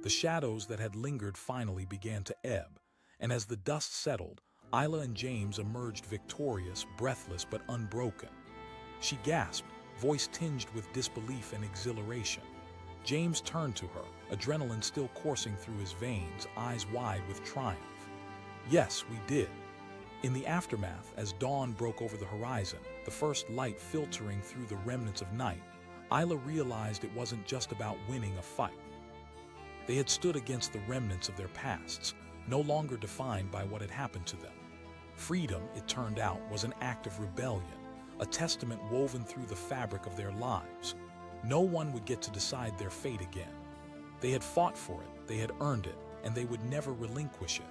The shadows that had lingered finally began to ebb, and as the dust settled, Isla and James emerged victorious, breathless but unbroken. She gasped, voice tinged with disbelief and exhilaration. James turned to her, adrenaline still coursing through his veins, eyes wide with triumph. Yes, we did. In the aftermath, as dawn broke over the horizon, the first light filtering through the remnants of night, Isla realized it wasn't just about winning a fight. They had stood against the remnants of their pasts, no longer defined by what had happened to them. Freedom, it turned out, was an act of rebellion, a testament woven through the fabric of their lives. No one would get to decide their fate again. They had fought for it, they had earned it, and they would never relinquish it.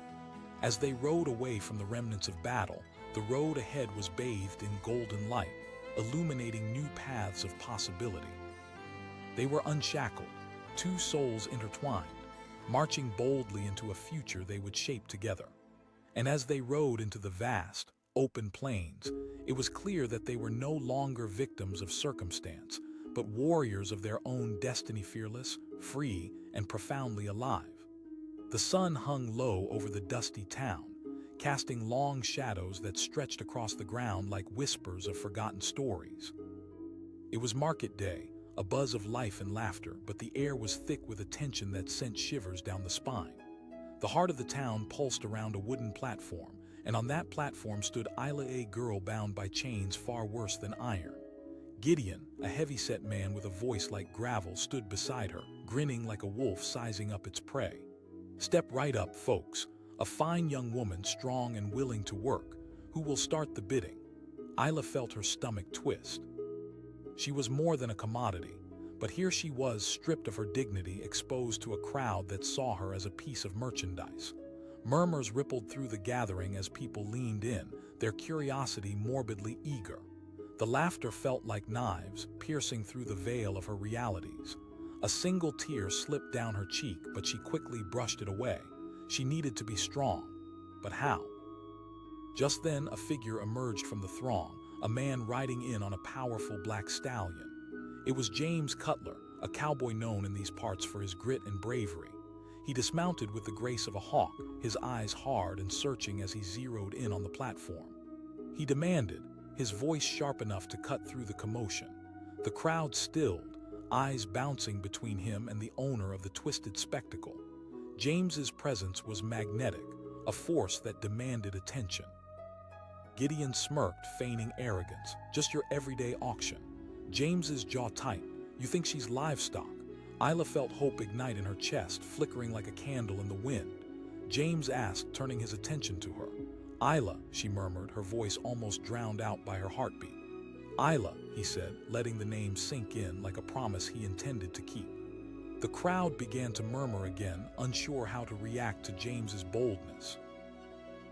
As they rode away from the remnants of battle, the road ahead was bathed in golden light, illuminating new paths of possibility. They were unshackled, two souls intertwined, marching boldly into a future they would shape together. And as they rode into the vast, open plains, it was clear that they were no longer victims of circumstance, but warriors of their own destiny, fearless, free, and profoundly alive. The sun hung low over the dusty town, casting long shadows that stretched across the ground like whispers of forgotten stories. It was market day, a buzz of life and laughter, but the air was thick with a tension that sent shivers down the spine. The heart of the town pulsed around a wooden platform, and on that platform stood Isla, a girl bound by chains far worse than iron. Gideon, a heavy-set man with a voice like gravel, stood beside her, grinning like a wolf sizing up its prey. "Step right up, folks. A fine young woman, strong and willing to work. Who will start the bidding?" Isla felt her stomach twist. She was more than a commodity, but here she was, stripped of her dignity, exposed to a crowd that saw her as a piece of merchandise. Murmurs rippled through the gathering as people leaned in, their curiosity morbidly eager. The laughter felt like knives, piercing through the veil of her realities. A single tear slipped down her cheek, but she quickly brushed it away. She needed to be strong. But how? Just then, a figure emerged from the throng, a man riding in on a powerful black stallion. It was James Cutler, a cowboy known in these parts for his grit and bravery. He dismounted with the grace of a hawk, his eyes hard and searching as he zeroed in on the platform. He demanded, his voice sharp enough to cut through the commotion. The crowd stilled, eyes bouncing between him and the owner of the twisted spectacle. James's presence was magnetic, a force that demanded attention. Gideon smirked, feigning arrogance. "Just your everyday auction." James's jaw tight. "You think she's livestock?" Isla felt hope ignite in her chest, flickering like a candle in the wind. James asked, turning his attention to her. "Isla," she murmured, her voice almost drowned out by her heartbeat. "Isla," he said, letting the name sink in like a promise he intended to keep. The crowd began to murmur again, unsure how to react to James's boldness.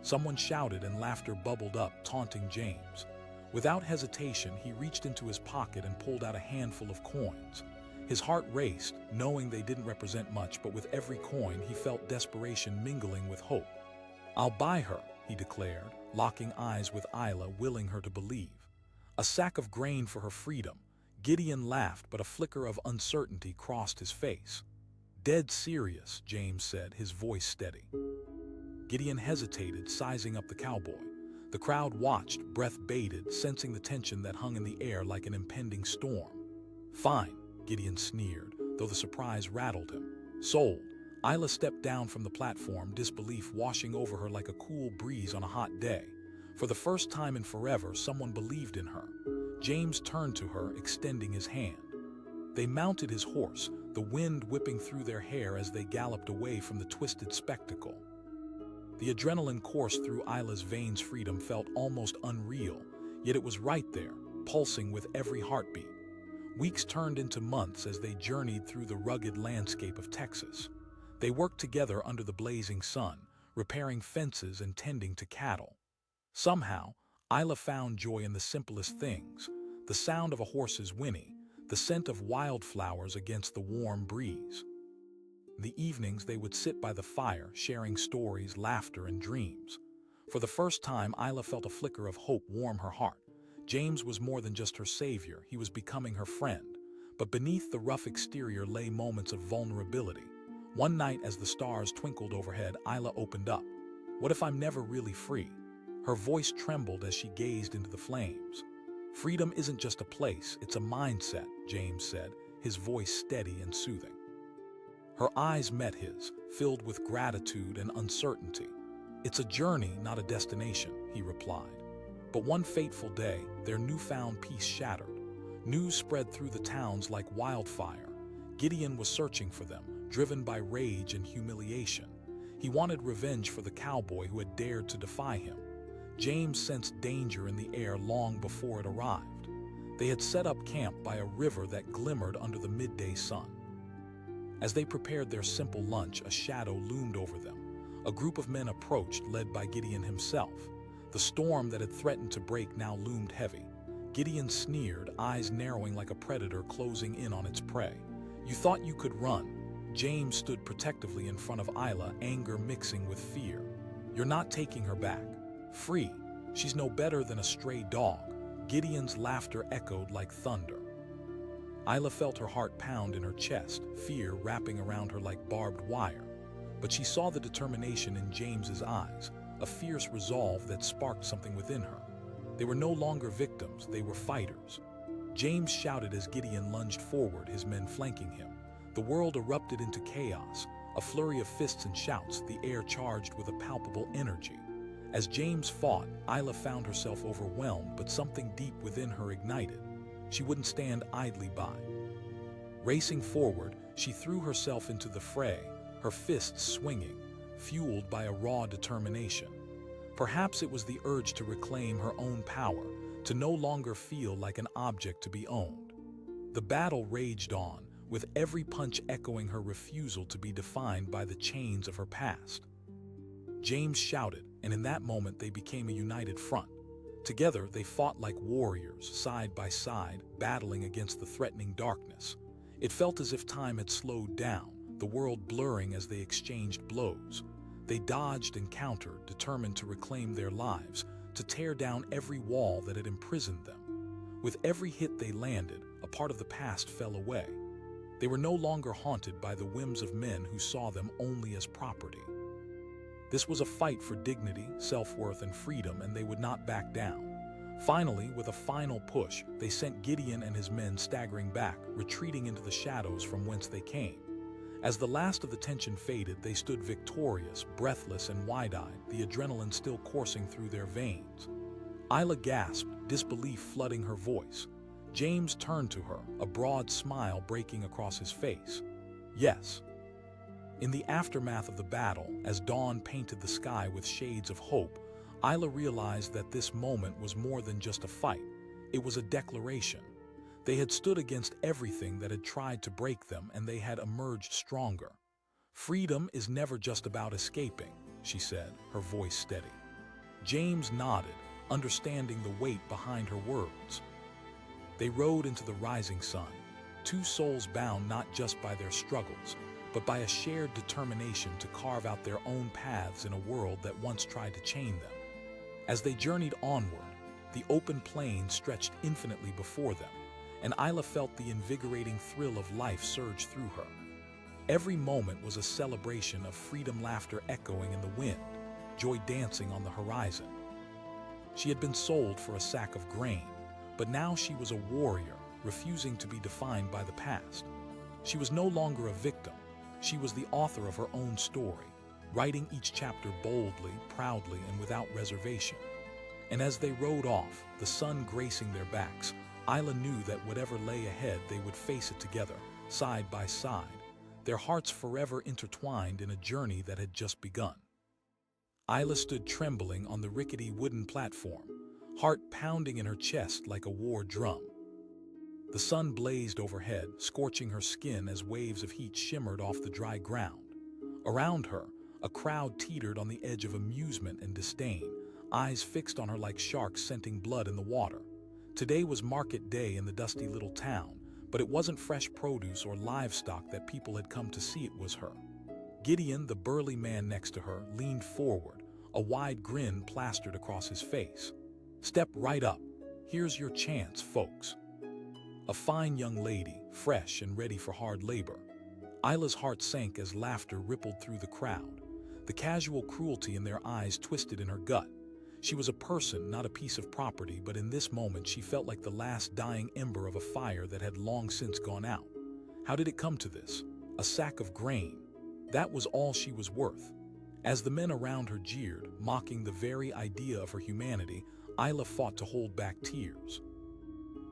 Someone shouted and laughter bubbled up, taunting James. Without hesitation, he reached into his pocket and pulled out a handful of coins. His heart raced, knowing they didn't represent much, but with every coin he felt desperation mingling with hope. "I'll buy her," he declared, locking eyes with Isla, willing her to believe. "A sack of grain for her freedom." Gideon laughed, but a flicker of uncertainty crossed his face. "Dead serious," James said, his voice steady. Gideon hesitated, sizing up the cowboy. The crowd watched, breath bated, sensing the tension that hung in the air like an impending storm. "Fine," Gideon sneered, though the surprise rattled him. "Sold." Isla stepped down from the platform, disbelief washing over her like a cool breeze on a hot day. For the first time in forever, someone believed in her. James turned to her, extending his hand. They mounted his horse, the wind whipping through their hair as they galloped away from the twisted spectacle. The adrenaline coursed through Isla's veins. Freedom felt almost unreal, yet it was right there, pulsing with every heartbeat. Weeks turned into months as they journeyed through the rugged landscape of Texas. They worked together under the blazing sun, repairing fences and tending to cattle. Somehow, Isla found joy in the simplest things: the sound of a horse's whinny, the scent of wildflowers against the warm breeze. In the evenings, they would sit by the fire, sharing stories, laughter, and dreams. For the first time, Isla felt a flicker of hope warm her heart. James was more than just her savior, he was becoming her friend. But beneath the rough exterior lay moments of vulnerability. One night, as the stars twinkled overhead, Isla opened up. "What if I'm never really free?" Her voice trembled as she gazed into the flames. "Freedom isn't just a place, it's a mindset," James said, his voice steady and soothing. Her eyes met his, filled with gratitude and uncertainty. "It's a journey, not a destination," he replied. But one fateful day, their newfound peace shattered. News spread through the towns like wildfire. Gideon was searching for them, driven by rage and humiliation. He wanted revenge for the cowboy who had dared to defy him. James sensed danger in the air long before it arrived. They had set up camp by a river that glimmered under the midday sun. As they prepared their simple lunch, a shadow loomed over them. A group of men approached, led by Gideon himself. The storm that had threatened to break now loomed heavy. Gideon sneered, eyes narrowing like a predator closing in on its prey. "You thought you could run." James stood protectively in front of Isla, anger mixing with fear. "You're not taking her back. Free. She's no better than a stray dog." Gideon's laughter echoed like thunder. Isla felt her heart pound in her chest, fear wrapping around her like barbed wire. But she saw the determination in James's eyes, a fierce resolve that sparked something within her. They were no longer victims, they were fighters. James shouted as Gideon lunged forward, his men flanking him. The world erupted into chaos, a flurry of fists and shouts, the air charged with a palpable energy. As James fought, Isla found herself overwhelmed, but something deep within her ignited. She wouldn't stand idly by. Racing forward, she threw herself into the fray, her fists swinging, fueled by a raw determination. Perhaps it was the urge to reclaim her own power, to no longer feel like an object to be owned. The battle raged on, with every punch echoing her refusal to be defined by the chains of her past. James shouted, and in that moment they became a united front. Together they fought like warriors, side by side, battling against the threatening darkness. It felt as if time had slowed down, the world blurring as they exchanged blows. They dodged and countered, determined to reclaim their lives, to tear down every wall that had imprisoned them. With every hit they landed, a part of the past fell away. They were no longer haunted by the whims of men who saw them only as property. This was a fight for dignity, self-worth, and freedom, and they would not back down. Finally, with a final push, they sent Gideon and his men staggering back, retreating into the shadows from whence they came. As the last of the tension faded, they stood victorious, breathless and wide-eyed, the adrenaline still coursing through their veins. Isla gasped, disbelief flooding her voice. James turned to her, a broad smile breaking across his face. "Yes." In the aftermath of the battle, as dawn painted the sky with shades of hope, Isla realized that this moment was more than just a fight. It was a declaration. They had stood against everything that had tried to break them, and they had emerged stronger. "Freedom is never just about escaping," she said, her voice steady. James nodded, understanding the weight behind her words. They rode into the rising sun, two souls bound not just by their struggles, but by a shared determination to carve out their own paths in a world that once tried to chain them. As they journeyed onward, the open plain stretched infinitely before them, and Isla felt the invigorating thrill of life surge through her. Every moment was a celebration of freedom, laughter echoing in the wind, joy dancing on the horizon. She had been sold for a sack of grain, but now she was a warrior, refusing to be defined by the past. She was no longer a victim. She was the author of her own story, writing each chapter boldly, proudly, and without reservation. And as they rode off, the sun gracing their backs, Isla knew that whatever lay ahead, they would face it together, side by side, their hearts forever intertwined in a journey that had just begun. Isla stood trembling on the rickety wooden platform, heart pounding in her chest like a war drum. The sun blazed overhead, scorching her skin as waves of heat shimmered off the dry ground. Around her, a crowd teetered on the edge of amusement and disdain, eyes fixed on her like sharks scenting blood in the water. Today was market day in the dusty little town, but it wasn't fresh produce or livestock that people had come to see, it was her. Gideon, the burly man next to her, leaned forward, a wide grin plastered across his face. "Step right up. Here's your chance, folks." A fine young lady, fresh and ready for hard labor. Isla's heart sank as laughter rippled through the crowd. The casual cruelty in their eyes twisted in her gut. She was a person, not a piece of property, but in this moment she felt like the last dying ember of a fire that had long since gone out. How did it come to this? A sack of grain. That was all she was worth. As the men around her jeered, mocking the very idea of her humanity, Isla fought to hold back tears.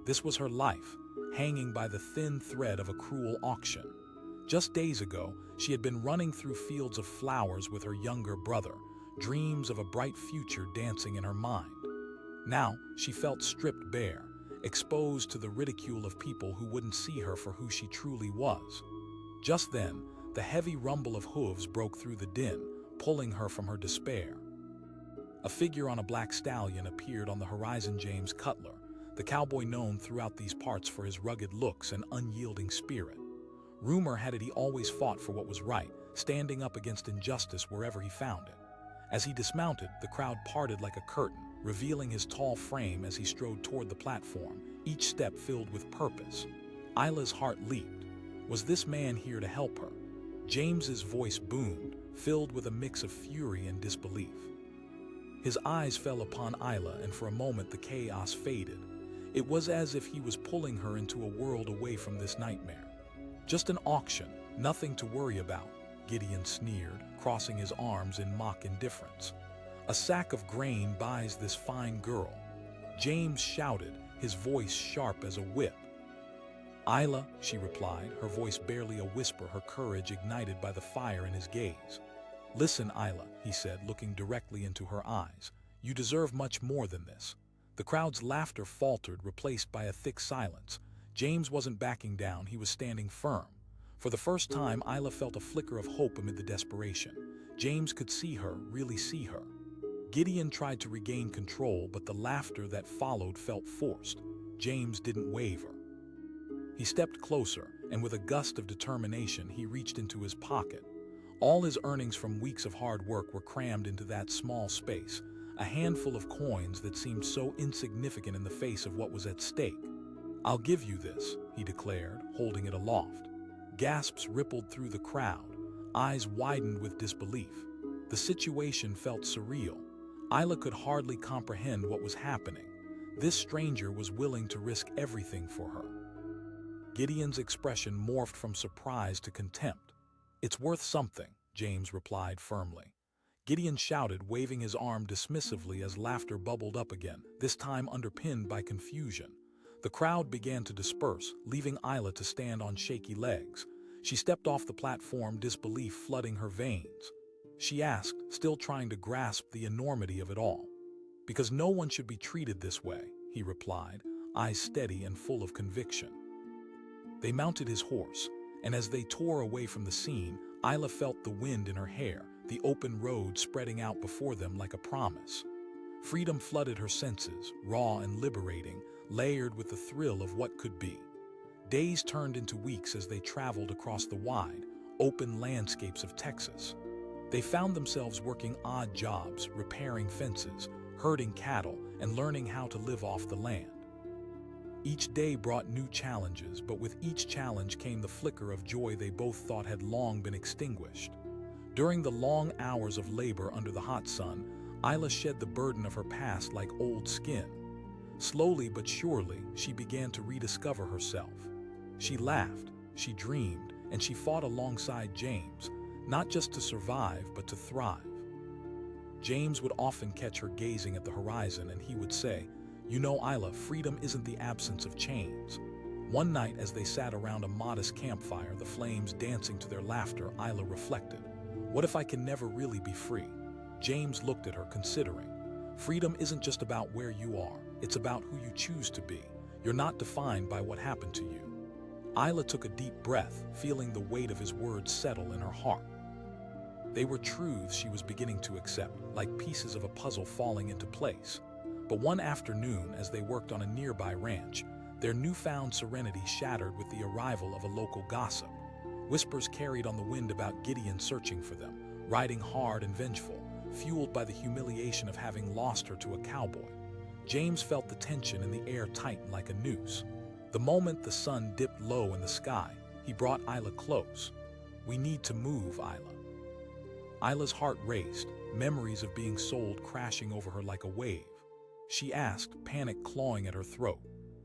This was her life, hanging by the thin thread of a cruel auction. Just days ago, she had been running through fields of flowers with her younger brother, dreams of a bright future dancing in her mind. Now, she felt stripped bare, exposed to the ridicule of people who wouldn't see her for who she truly was. Just then, the heavy rumble of hooves broke through the din, pulling her from her despair. A figure on a black stallion appeared on the horizon. James Cutler, the cowboy known throughout these parts for his rugged looks and unyielding spirit. Rumor had it he always fought for what was right, standing up against injustice wherever he found it. As he dismounted, the crowd parted like a curtain, revealing his tall frame as he strode toward the platform, each step filled with purpose. Isla's heart leaped. Was this man here to help her? James's voice boomed, filled with a mix of fury and disbelief. His eyes fell upon Isla, and for a moment the chaos faded. It was as if he was pulling her into a world away from this nightmare. Just an auction, nothing to worry about, Gideon sneered, crossing his arms in mock indifference. A sack of grain buys this fine girl. James shouted, his voice sharp as a whip. Isla, she replied, her voice barely a whisper, her courage ignited by the fire in his gaze. Listen, Isla, he said, looking directly into her eyes. You deserve much more than this. The crowd's laughter faltered, replaced by a thick silence. James wasn't backing down, he was standing firm. For the first time, Isla felt a flicker of hope amid the desperation. James could see her, really see her. Gideon tried to regain control, but the laughter that followed felt forced. James didn't waver. He stepped closer, and with a gust of determination, he reached into his pocket. All his earnings from weeks of hard work were crammed into that small space, a handful of coins that seemed so insignificant in the face of what was at stake. I'll give you this, he declared, holding it aloft. Gasps rippled through the crowd, eyes widened with disbelief. The situation felt surreal. Isla could hardly comprehend what was happening. This stranger was willing to risk everything for her. Gideon's expression morphed from surprise to contempt. It's worth something, James replied firmly. Gideon shouted, waving his arm dismissively as laughter bubbled up again, this time underpinned by confusion. The crowd began to disperse, leaving Isla to stand on shaky legs. She stepped off the platform, disbelief flooding her veins. She asked, still trying to grasp the enormity of it all. Because no one should be treated this way, he replied, eyes steady and full of conviction. They mounted his horse, and as they tore away from the scene, Isla felt the wind in her hair, the open road spreading out before them like a promise. Freedom flooded her senses, raw and liberating, layered with the thrill of what could be. Days turned into weeks as they traveled across the wide, open landscapes of Texas. They found themselves working odd jobs, repairing fences, herding cattle, and learning how to live off the land. Each day brought new challenges, but with each challenge came the flicker of joy they both thought had long been extinguished. During the long hours of labor under the hot sun, Isla shed the burden of her past like old skin. Slowly but surely, she began to rediscover herself. She laughed, she dreamed, and she fought alongside James, not just to survive, but to thrive. James would often catch her gazing at the horizon, and he would say, "You know, Isla, freedom isn't the absence of chains." One night, as they sat around a modest campfire, the flames dancing to their laughter, Isla reflected, "What if I can never really be free?" James looked at her, considering. Freedom isn't just about where you are, it's about who you choose to be. You're not defined by what happened to you. Isla took a deep breath, feeling the weight of his words settle in her heart. They were truths she was beginning to accept, like pieces of a puzzle falling into place. But one afternoon, as they worked on a nearby ranch, their newfound serenity shattered with the arrival of a local gossip. Whispers carried on the wind about Gideon searching for them, riding hard and vengeful, fueled by the humiliation of having lost her to a cowboy. James felt the tension in the air tighten like a noose. The moment the sun dipped low in the sky, he brought Isla close. "We need to move, Isla." Isla's heart raced, memories of being sold crashing over her like a wave. She asked, panic clawing at her throat.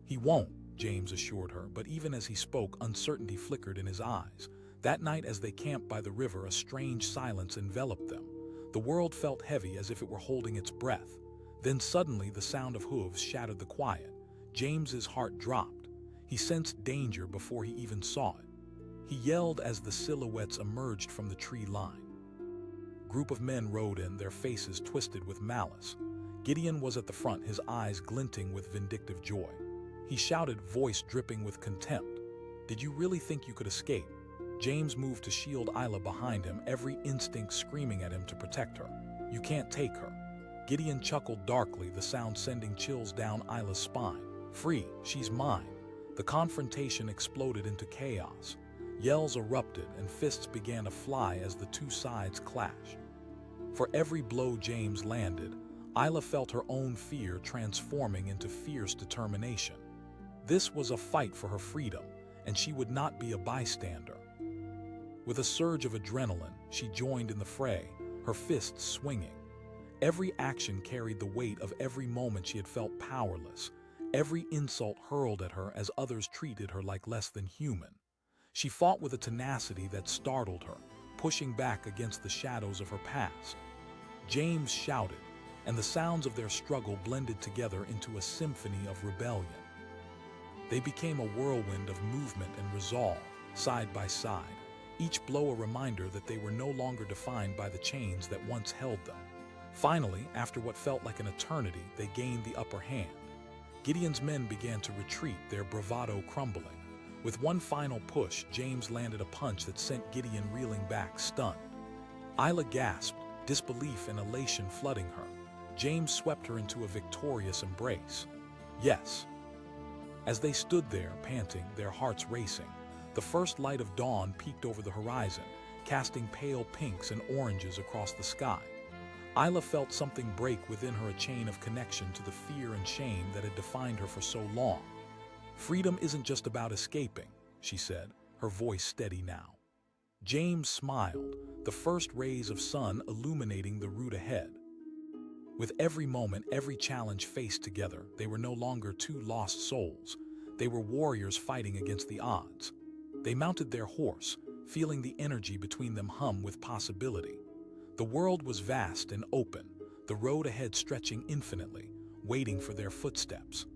"He won't," James assured her, but even as he spoke, uncertainty flickered in his eyes. That night as they camped by the river, a strange silence enveloped them. The world felt heavy as if it were holding its breath. Then suddenly the sound of hooves shattered the quiet. James's heart dropped. He sensed danger before he even saw it. He yelled as the silhouettes emerged from the tree line. Group of men rode in, their faces twisted with malice. Gideon was at the front, his eyes glinting with vindictive joy. He shouted, voice dripping with contempt, "Did you really think you could escape?" James moved to shield Isla behind him, every instinct screaming at him to protect her. "You can't take her." Gideon chuckled darkly, the sound sending chills down Isla's spine. "Free, she's mine." The confrontation exploded into chaos. Yells erupted and fists began to fly as the two sides clashed. For every blow James landed, Isla felt her own fear transforming into fierce determination. This was a fight for her freedom, and she would not be a bystander. With a surge of adrenaline, she joined in the fray, her fists swinging. Every action carried the weight of every moment she had felt powerless, every insult hurled at her as others treated her like less than human. She fought with a tenacity that startled her, pushing back against the shadows of her past. James shouted, and the sounds of their struggle blended together into a symphony of rebellion. They became a whirlwind of movement and resolve, side by side, each blow a reminder that they were no longer defined by the chains that once held them. Finally, after what felt like an eternity, they gained the upper hand. Gideon's men began to retreat, their bravado crumbling. With one final push, James landed a punch that sent Gideon reeling back, stunned. Isla gasped, disbelief and elation flooding her. James swept her into a victorious embrace. Yes. As they stood there, panting, their hearts racing, the first light of dawn peeked over the horizon, casting pale pinks and oranges across the sky. Isla felt something break within her, a chain of connection to the fear and shame that had defined her for so long. "Freedom isn't just about escaping," she said, her voice steady now. James smiled, the first rays of sun illuminating the route ahead. With every moment, every challenge faced together, they were no longer two lost souls. They were warriors fighting against the odds. They mounted their horse, feeling the energy between them hum with possibility. The world was vast and open, the road ahead stretching infinitely, waiting for their footsteps.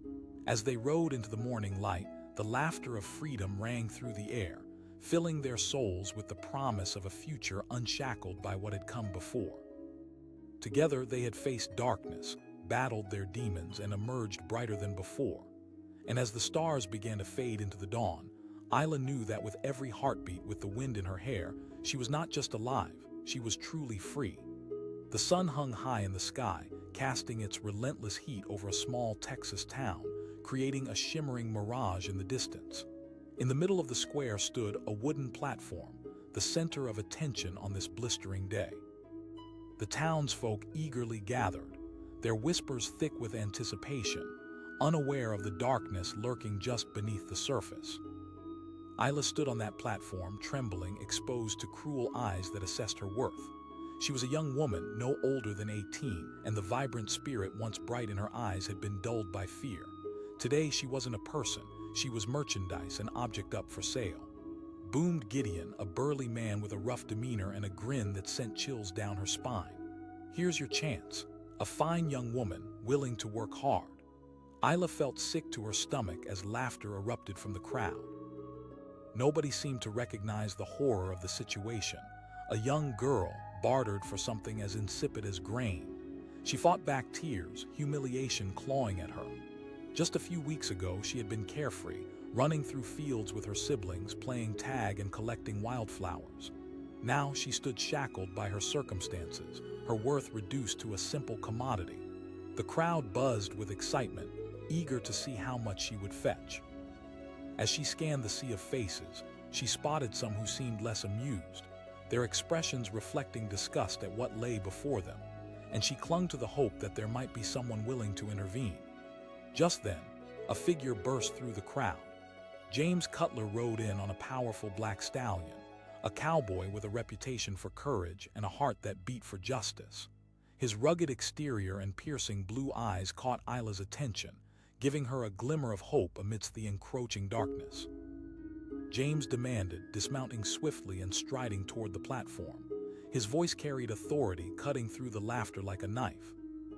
As they rode into the morning light, the laughter of freedom rang through the air, filling their souls with the promise of a future unshackled by what had come before. Together they had faced darkness, battled their demons, and emerged brighter than before. And as the stars began to fade into the dawn, Isla knew that with every heartbeat, with the wind in her hair, she was not just alive, she was truly free. The sun hung high in the sky, casting its relentless heat over a small Texas town, creating a shimmering mirage in the distance. In the middle of the square stood a wooden platform, the center of attention on this blistering day. The townsfolk eagerly gathered, their whispers thick with anticipation, unaware of the darkness lurking just beneath the surface. Isla stood on that platform, trembling, exposed to cruel eyes that assessed her worth. She was a young woman, no older than 18, and the vibrant spirit once bright in her eyes had been dulled by fear. Today she wasn't a person, she was merchandise, an object up for sale. Boomed Gideon, a burly man with a rough demeanor and a grin that sent chills down her spine. "Here's your chance. A fine young woman, willing to work hard." Isla felt sick to her stomach as laughter erupted from the crowd. Nobody seemed to recognize the horror of the situation. A young girl, bartered for something as insipid as grain. She fought back tears, humiliation clawing at her. Just a few weeks ago, she had been carefree, running through fields with her siblings, playing tag and collecting wildflowers. Now she stood shackled by her circumstances, her worth reduced to a simple commodity. The crowd buzzed with excitement, eager to see how much she would fetch. As she scanned the sea of faces, she spotted some who seemed less amused, their expressions reflecting disgust at what lay before them, and she clung to the hope that there might be someone willing to intervene. Just then, a figure burst through the crowd. James Cutler rode in on a powerful black stallion, a cowboy with a reputation for courage and a heart that beat for justice. His rugged exterior and piercing blue eyes caught Isla's attention, giving her a glimmer of hope amidst the encroaching darkness. James demanded, dismounting swiftly and striding toward the platform. His voice carried authority, cutting through the laughter like a knife.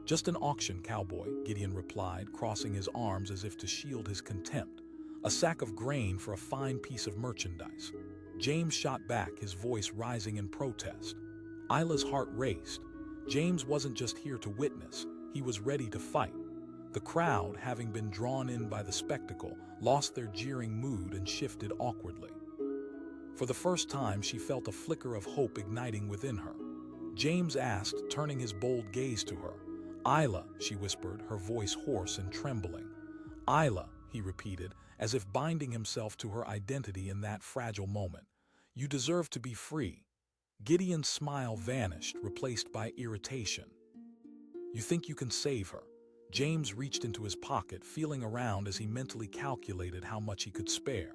"Just an auction, cowboy," Gideon replied, crossing his arms as if to shield his contempt. "A sack of grain for a fine piece of merchandise." James shot back, his voice rising in protest. Isla's heart raced. James wasn't just here to witness, he was ready to fight. The crowd, having been drawn in by the spectacle, lost their jeering mood and shifted awkwardly. For the first time, she felt a flicker of hope igniting within her. James asked, turning his bold gaze to her. "Isla," she whispered, her voice hoarse and trembling. "Isla," he repeated, as if binding himself to her identity in that fragile moment. "You deserve to be free." Gideon's smile vanished, replaced by irritation. "You think you can save her?" James reached into his pocket, feeling around as he mentally calculated how much he could spare.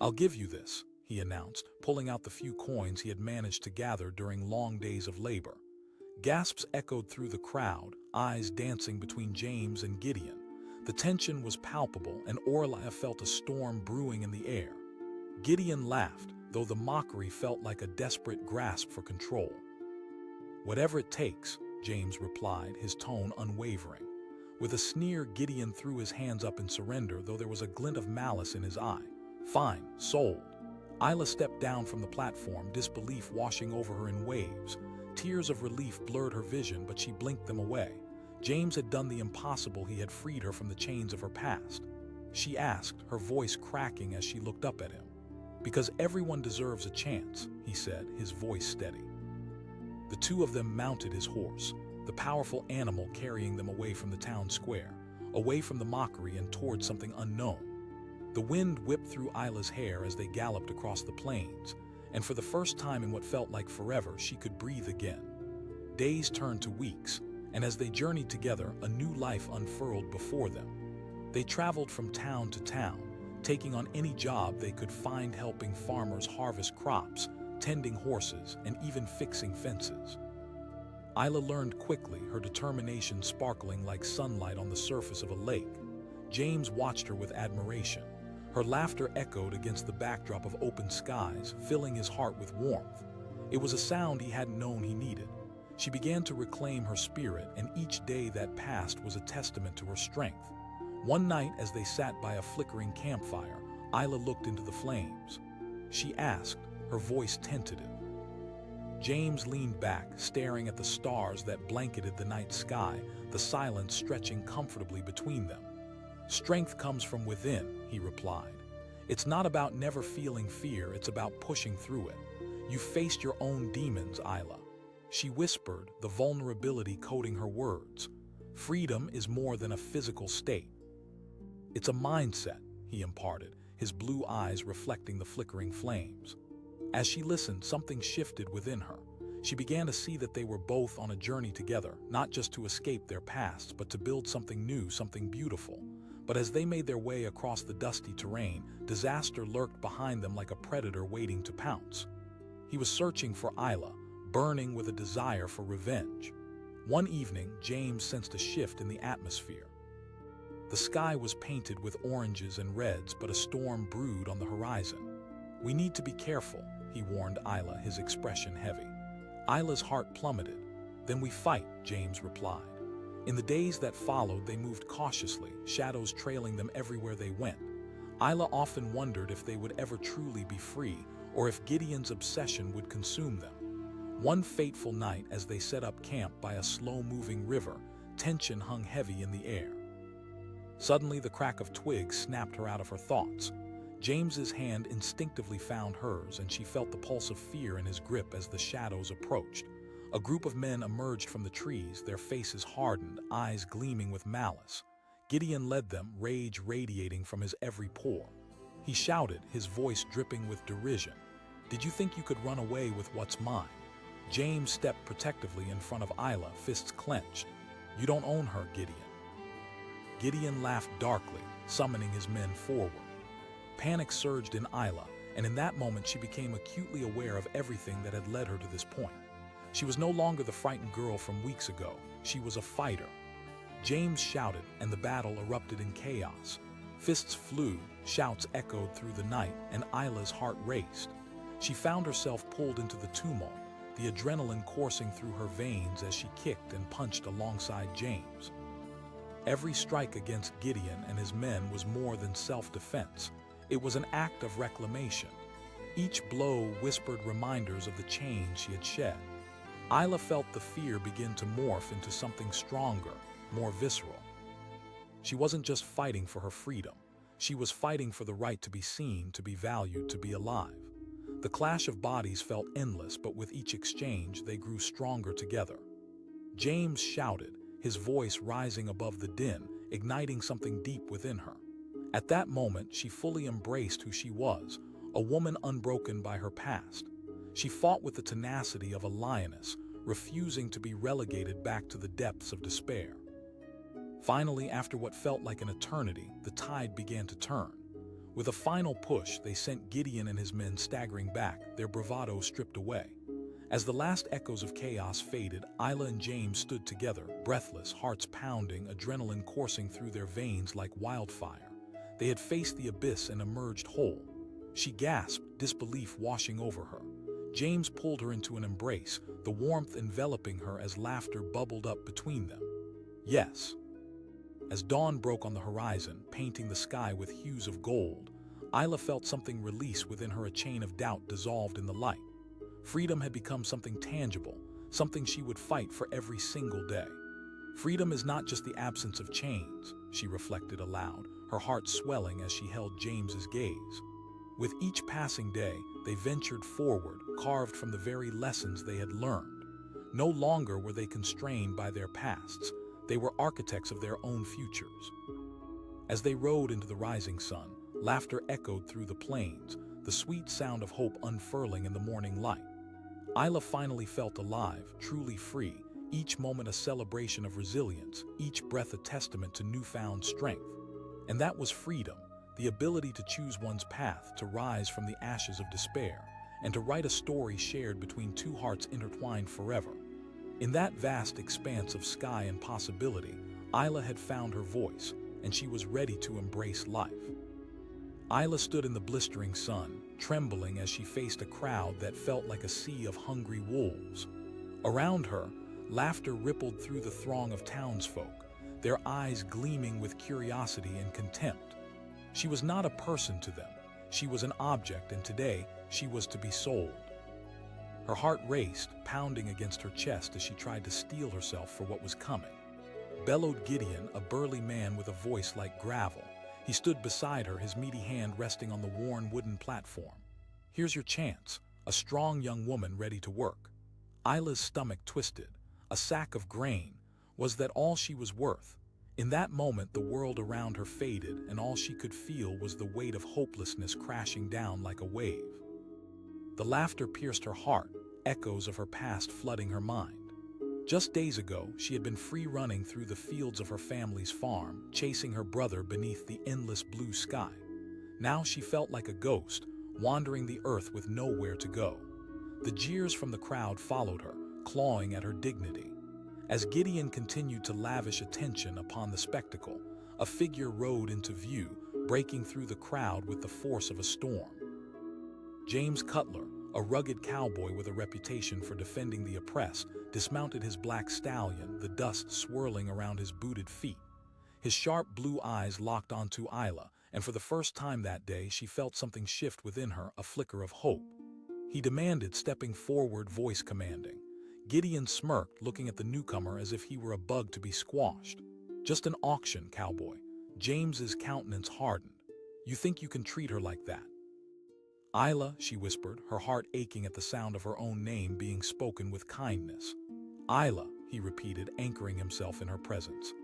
"I'll give you this," he announced, pulling out the few coins he had managed to gather during long days of labor. Gasps echoed through the crowd, eyes dancing between James and Gideon. The tension was palpable, and Orla felt a storm brewing in the air. Gideon laughed, though the mockery felt like a desperate grasp for control. "Whatever it takes," James replied, his tone unwavering. With a sneer, Gideon threw his hands up in surrender, though there was a glint of malice in his eye. "Fine, sold." Isla stepped down from the platform, disbelief washing over her in waves. Tears of relief blurred her vision, but she blinked them away. James had done the impossible. He had freed her from the chains of her past. She asked, her voice cracking as she looked up at him. "Because everyone deserves a chance," he said, his voice steady. The two of them mounted his horse, the powerful animal carrying them away from the town square, away from the mockery and toward something unknown. The wind whipped through Isla's hair as they galloped across the plains, and for the first time in what felt like forever, she could breathe again. Days turned to weeks, and as they journeyed together, a new life unfurled before them. They traveled from town to town, taking on any job they could find, helping farmers harvest crops, tending horses, and even fixing fences. Isla learned quickly, her determination sparkling like sunlight on the surface of a lake. James watched her with admiration. Her laughter echoed against the backdrop of open skies, filling his heart with warmth. It was a sound he hadn't known he needed. She began to reclaim her spirit, and each day that passed was a testament to her strength. One night, as they sat by a flickering campfire, Isla looked into the flames. She asked, her voice tentative. James leaned back, staring at the stars that blanketed the night sky, the silence stretching comfortably between them. "Strength comes from within," he replied. "It's not about never feeling fear, it's about pushing through it. You faced your own demons, Isla." She whispered, the vulnerability coating her words. "Freedom is more than a physical state. It's a mindset," he imparted, his blue eyes reflecting the flickering flames. As she listened, something shifted within her. She began to see that they were both on a journey together, not just to escape their pasts, but to build something new, something beautiful. But as they made their way across the dusty terrain, disaster lurked behind them like a predator waiting to pounce. He was searching for Isla, burning with a desire for revenge. One evening, James sensed a shift in the atmosphere. The sky was painted with oranges and reds, but a storm brewed on the horizon. "We need to be careful," he warned Isla, his expression heavy. Isla's heart plummeted. "Then we fight," James replied. In the days that followed, they moved cautiously, shadows trailing them everywhere they went. Isla often wondered if they would ever truly be free, or if Gideon's obsession would consume them. One fateful night, as they set up camp by a slow-moving river, tension hung heavy in the air. Suddenly, the crack of twigs snapped her out of her thoughts. James's hand instinctively found hers, and she felt the pulse of fear in his grip as the shadows approached. A group of men emerged from the trees, their faces hardened, eyes gleaming with malice. Gideon led them, rage radiating from his every pore. He shouted, his voice dripping with derision. "Did you think you could run away with what's mine?" James stepped protectively in front of Isla, fists clenched. "You don't own her, Gideon." Gideon laughed darkly, summoning his men forward. Panic surged in Isla, and in that moment she became acutely aware of everything that had led her to this point. She was no longer the frightened girl from weeks ago. She was a fighter. James shouted, and the battle erupted in chaos. Fists flew, shouts echoed through the night, and Isla's heart raced. She found herself pulled into the tumult, the adrenaline coursing through her veins as she kicked and punched alongside James. Every strike against Gideon and his men was more than self-defense. It was an act of reclamation. Each blow whispered reminders of the chains she had shed. Isla felt the fear begin to morph into something stronger, more visceral. She wasn't just fighting for her freedom. She was fighting for the right to be seen, to be valued, to be alive. The clash of bodies felt endless, but with each exchange, they grew stronger together. James shouted, his voice rising above the din, igniting something deep within her. At that moment, she fully embraced who she was, a woman unbroken by her past. She fought with the tenacity of a lioness, refusing to be relegated back to the depths of despair. Finally, after what felt like an eternity, the tide began to turn. With a final push, they sent Gideon and his men staggering back, their bravado stripped away. As the last echoes of chaos faded, Isla and James stood together, breathless, hearts pounding, adrenaline coursing through their veins like wildfire. They had faced the abyss and emerged whole. She gasped, disbelief washing over her. James pulled her into an embrace, the warmth enveloping her as laughter bubbled up between them. Yes. As dawn broke on the horizon, painting the sky with hues of gold, Isla felt something release within her, a chain of doubt dissolved in the light. Freedom had become something tangible, something she would fight for every single day. Freedom is not just the absence of chains, she reflected aloud, her heart swelling as she held James's gaze. With each passing day, they ventured forward, carved from the very lessons they had learned. No longer were they constrained by their pasts. They were architects of their own futures. As they rode into the rising sun, laughter echoed through the plains, the sweet sound of hope unfurling in the morning light. Isla finally felt alive, truly free, each moment a celebration of resilience, each breath a testament to newfound strength. And that was freedom, the ability to choose one's path, to rise from the ashes of despair, and to write a story shared between two hearts intertwined forever. In that vast expanse of sky and possibility, Isla had found her voice, and she was ready to embrace life. Isla stood in the blistering sun, trembling as she faced a crowd that felt like a sea of hungry wolves. Around her, laughter rippled through the throng of townsfolk, their eyes gleaming with curiosity and contempt. She was not a person to them. She was an object, and today she was to be sold. Her heart raced, pounding against her chest as she tried to steel herself for what was coming. Bellowed Gideon, a burly man with a voice like gravel. He stood beside her, his meaty hand resting on the worn wooden platform. "Here's your chance," a strong young woman ready to work. Isla's stomach twisted. A sack of grain. Was that all she was worth? In that moment, the world around her faded, and all she could feel was the weight of hopelessness crashing down like a wave. The laughter pierced her heart, echoes of her past flooding her mind. Just days ago, she had been free running through the fields of her family's farm, chasing her brother beneath the endless blue sky. Now she felt like a ghost, wandering the earth with nowhere to go. The jeers from the crowd followed her, clawing at her dignity. As Gideon continued to lavish attention upon the spectacle, a figure rode into view, breaking through the crowd with the force of a storm. James Cutler, a rugged cowboy with a reputation for defending the oppressed, dismounted his black stallion, the dust swirling around his booted feet. His sharp blue eyes locked onto Isla, and for the first time that day she felt something shift within her, a flicker of hope. He demanded, stepping forward, voice commanding. Gideon smirked, looking at the newcomer as if he were a bug to be squashed. "Just an auction, cowboy." James's countenance hardened. "You think you can treat her like that?" "Isla," she whispered, her heart aching at the sound of her own name being spoken with kindness. "Isla," he repeated, anchoring himself in her presence.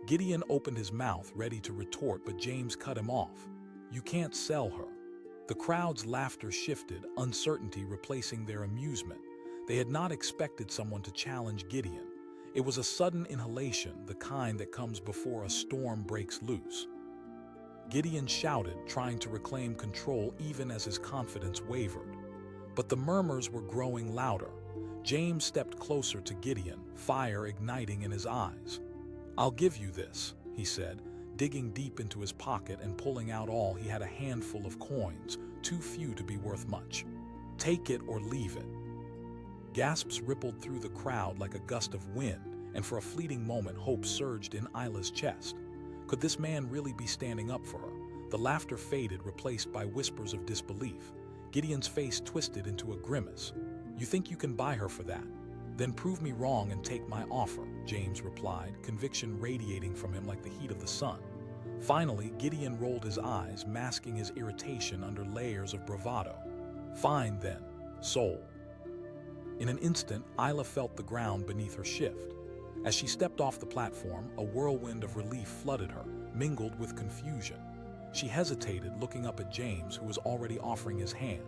Gideon opened his mouth, ready to retort, but James cut him off. "You can't sell her." The crowd's laughter shifted, uncertainty replacing their amusement. They had not expected someone to challenge Gideon. It was a sudden inhalation, the kind that comes before a storm breaks loose. Gideon shouted, trying to reclaim control even as his confidence wavered. But the murmurs were growing louder. James stepped closer to Gideon, fire igniting in his eyes. "I'll give you this," he said, digging deep into his pocket and pulling out all he had, a handful of coins, too few to be worth much. "Take it or leave it." Gasps rippled through the crowd like a gust of wind, and for a fleeting moment hope surged in Isla's chest. Could this man really be standing up for her? The laughter faded, replaced by whispers of disbelief. Gideon's face twisted into a grimace. "You think you can buy her for that? Then prove me wrong and take my offer," James replied, conviction radiating from him like the heat of the sun. Finally, Gideon rolled his eyes, masking his irritation under layers of bravado. "Fine then, sold." In an instant, Isla felt the ground beneath her shift. As she stepped off the platform, a whirlwind of relief flooded her, mingled with confusion. She hesitated, looking up at James, who was already offering his hand.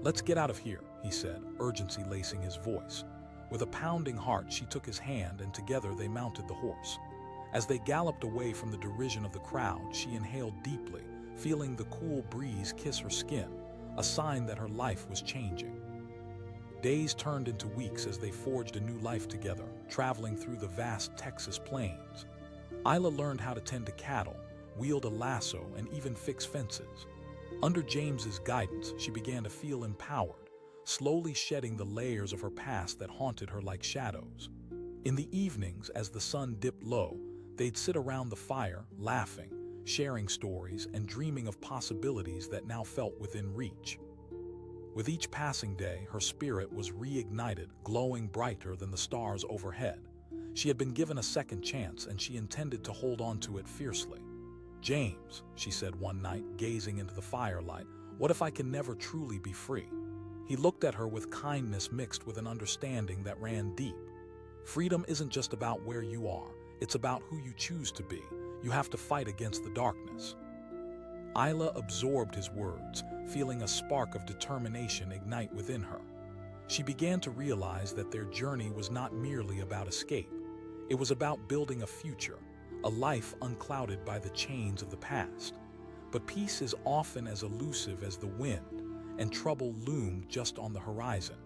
"Let's get out of here," he said, urgency lacing his voice. With a pounding heart, she took his hand, and together they mounted the horse. As they galloped away from the derision of the crowd, she inhaled deeply, feeling the cool breeze kiss her skin, a sign that her life was changing. Days turned into weeks as they forged a new life together, traveling through the vast Texas plains. Isla learned how to tend to cattle, wield a lasso, and even fix fences. Under James's guidance, she began to feel empowered, slowly shedding the layers of her past that haunted her like shadows. In the evenings, as the sun dipped low, they'd sit around the fire, laughing, sharing stories, and dreaming of possibilities that now felt within reach. With each passing day, her spirit was reignited, glowing brighter than the stars overhead. She had been given a second chance, and she intended to hold on to it fiercely. "James," she said one night, gazing into the firelight, "what if I can never truly be free?" He looked at her with kindness mixed with an understanding that ran deep. "Freedom isn't just about where you are, it's about who you choose to be. You have to fight against the darkness." Isla absorbed his words, feeling a spark of determination ignite within her. She began to realize that their journey was not merely about escape. It was about building a future, a life unclouded by the chains of the past. But peace is often as elusive as the wind, and trouble loomed just on the horizon.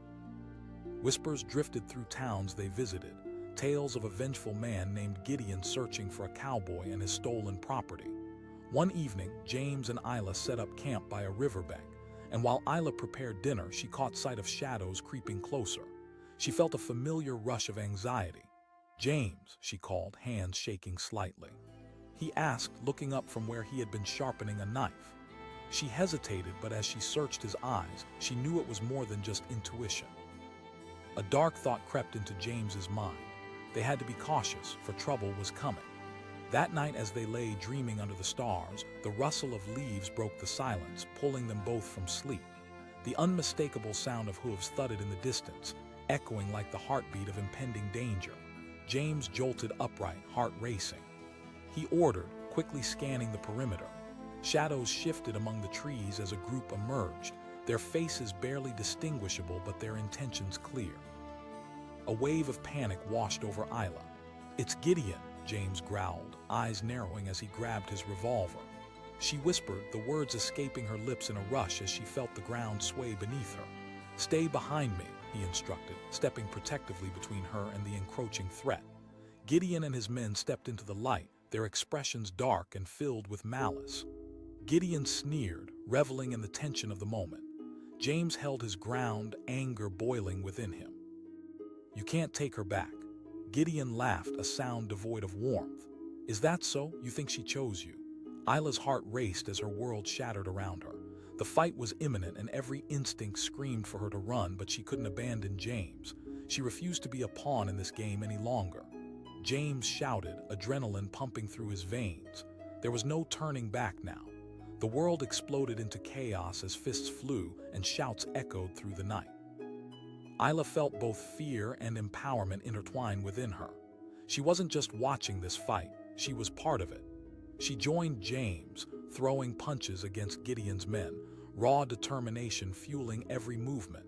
Whispers drifted through towns they visited, tales of a vengeful man named Gideon searching for a cowboy and his stolen property. One evening, James and Isla set up camp by a riverbank, and while Isla prepared dinner, she caught sight of shadows creeping closer. She felt a familiar rush of anxiety. "James," she called, hands shaking slightly. He asked, looking up from where he had been sharpening a knife. She hesitated, but as she searched his eyes, she knew it was more than just intuition. A dark thought crept into James's mind. They had to be cautious, for trouble was coming. That night, as they lay dreaming under the stars, the rustle of leaves broke the silence, pulling them both from sleep. The unmistakable sound of hooves thudded in the distance, echoing like the heartbeat of impending danger. James jolted upright, heart racing. He ordered, quickly scanning the perimeter. Shadows shifted among the trees as a group emerged, their faces barely distinguishable but their intentions clear. A wave of panic washed over Isla. "It's Gideon," James growled, eyes narrowing as he grabbed his revolver. She whispered, the words escaping her lips in a rush as she felt the ground sway beneath her. "Stay behind me," he instructed, stepping protectively between her and the encroaching threat. Gideon and his men stepped into the light, their expressions dark and filled with malice. Gideon sneered, reveling in the tension of the moment. James held his ground, anger boiling within him. "You can't take her back." Gideon laughed, a sound devoid of warmth. "Is that so? You think she chose you?" Isla's heart raced as her world shattered around her. The fight was imminent and every instinct screamed for her to run, but she couldn't abandon James. She refused to be a pawn in this game any longer. James shouted, adrenaline pumping through his veins. There was no turning back now. The world exploded into chaos as fists flew and shouts echoed through the night. Isla felt both fear and empowerment intertwine within her. She wasn't just watching this fight, she was part of it. She joined James, throwing punches against Gideon's men, raw determination fueling every movement.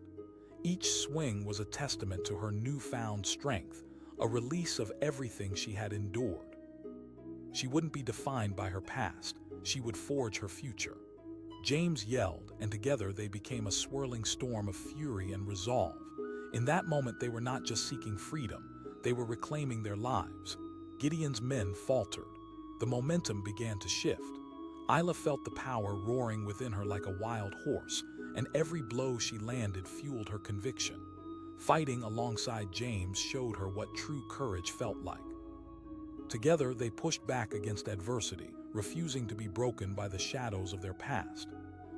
Each swing was a testament to her newfound strength, a release of everything she had endured. She wouldn't be defined by her past. She would forge her future. James yelled, and together they became a swirling storm of fury and resolve. In that moment, they were not just seeking freedom, they were reclaiming their lives. Gideon's men faltered. The momentum began to shift. Isla felt the power roaring within her like a wild horse, and every blow she landed fueled her conviction. Fighting alongside James showed her what true courage felt like. Together, they pushed back against adversity, refusing to be broken by the shadows of their past.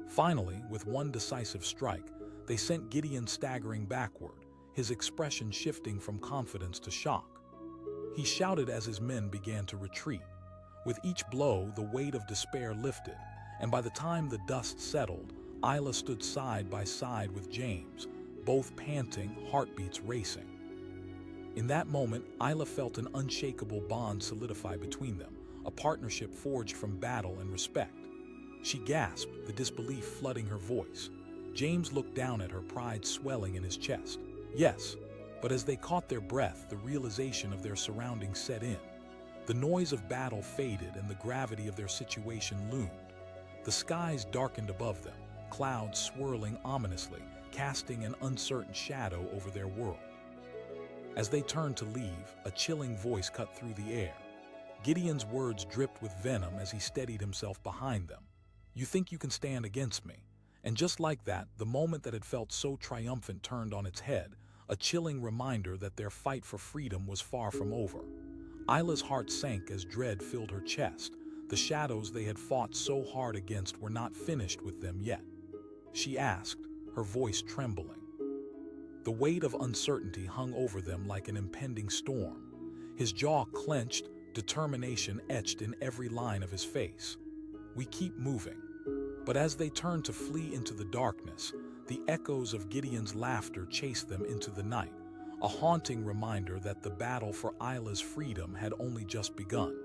Finally, with one decisive strike, they sent Gideon staggering backward, his expression shifting from confidence to shock. He shouted as his men began to retreat. With each blow, the weight of despair lifted, and by the time the dust settled, Isla stood side by side with James, both panting, heartbeats racing. In that moment, Isla felt an unshakable bond solidify between them, a partnership forged from battle and respect. She gasped, the disbelief flooding her voice. James looked down at her, pride swelling in his chest. Yes, but as they caught their breath, the realization of their surroundings set in. The noise of battle faded and the gravity of their situation loomed. The skies darkened above them, clouds swirling ominously, casting an uncertain shadow over their world. As they turned to leave, a chilling voice cut through the air. Gideon's words dripped with venom as he steadied himself behind them. "You think you can stand against me?" And just like that, the moment that had felt so triumphant turned on its head, a chilling reminder that their fight for freedom was far from over. Isla's heart sank as dread filled her chest. The shadows they had fought so hard against were not finished with them yet. She asked, her voice trembling. The weight of uncertainty hung over them like an impending storm. His jaw clenched, determination etched in every line of his face. "We keep moving." But as they turned to flee into the darkness, the echoes of Gideon's laughter chased them into the night, a haunting reminder that the battle for Isla's freedom had only just begun.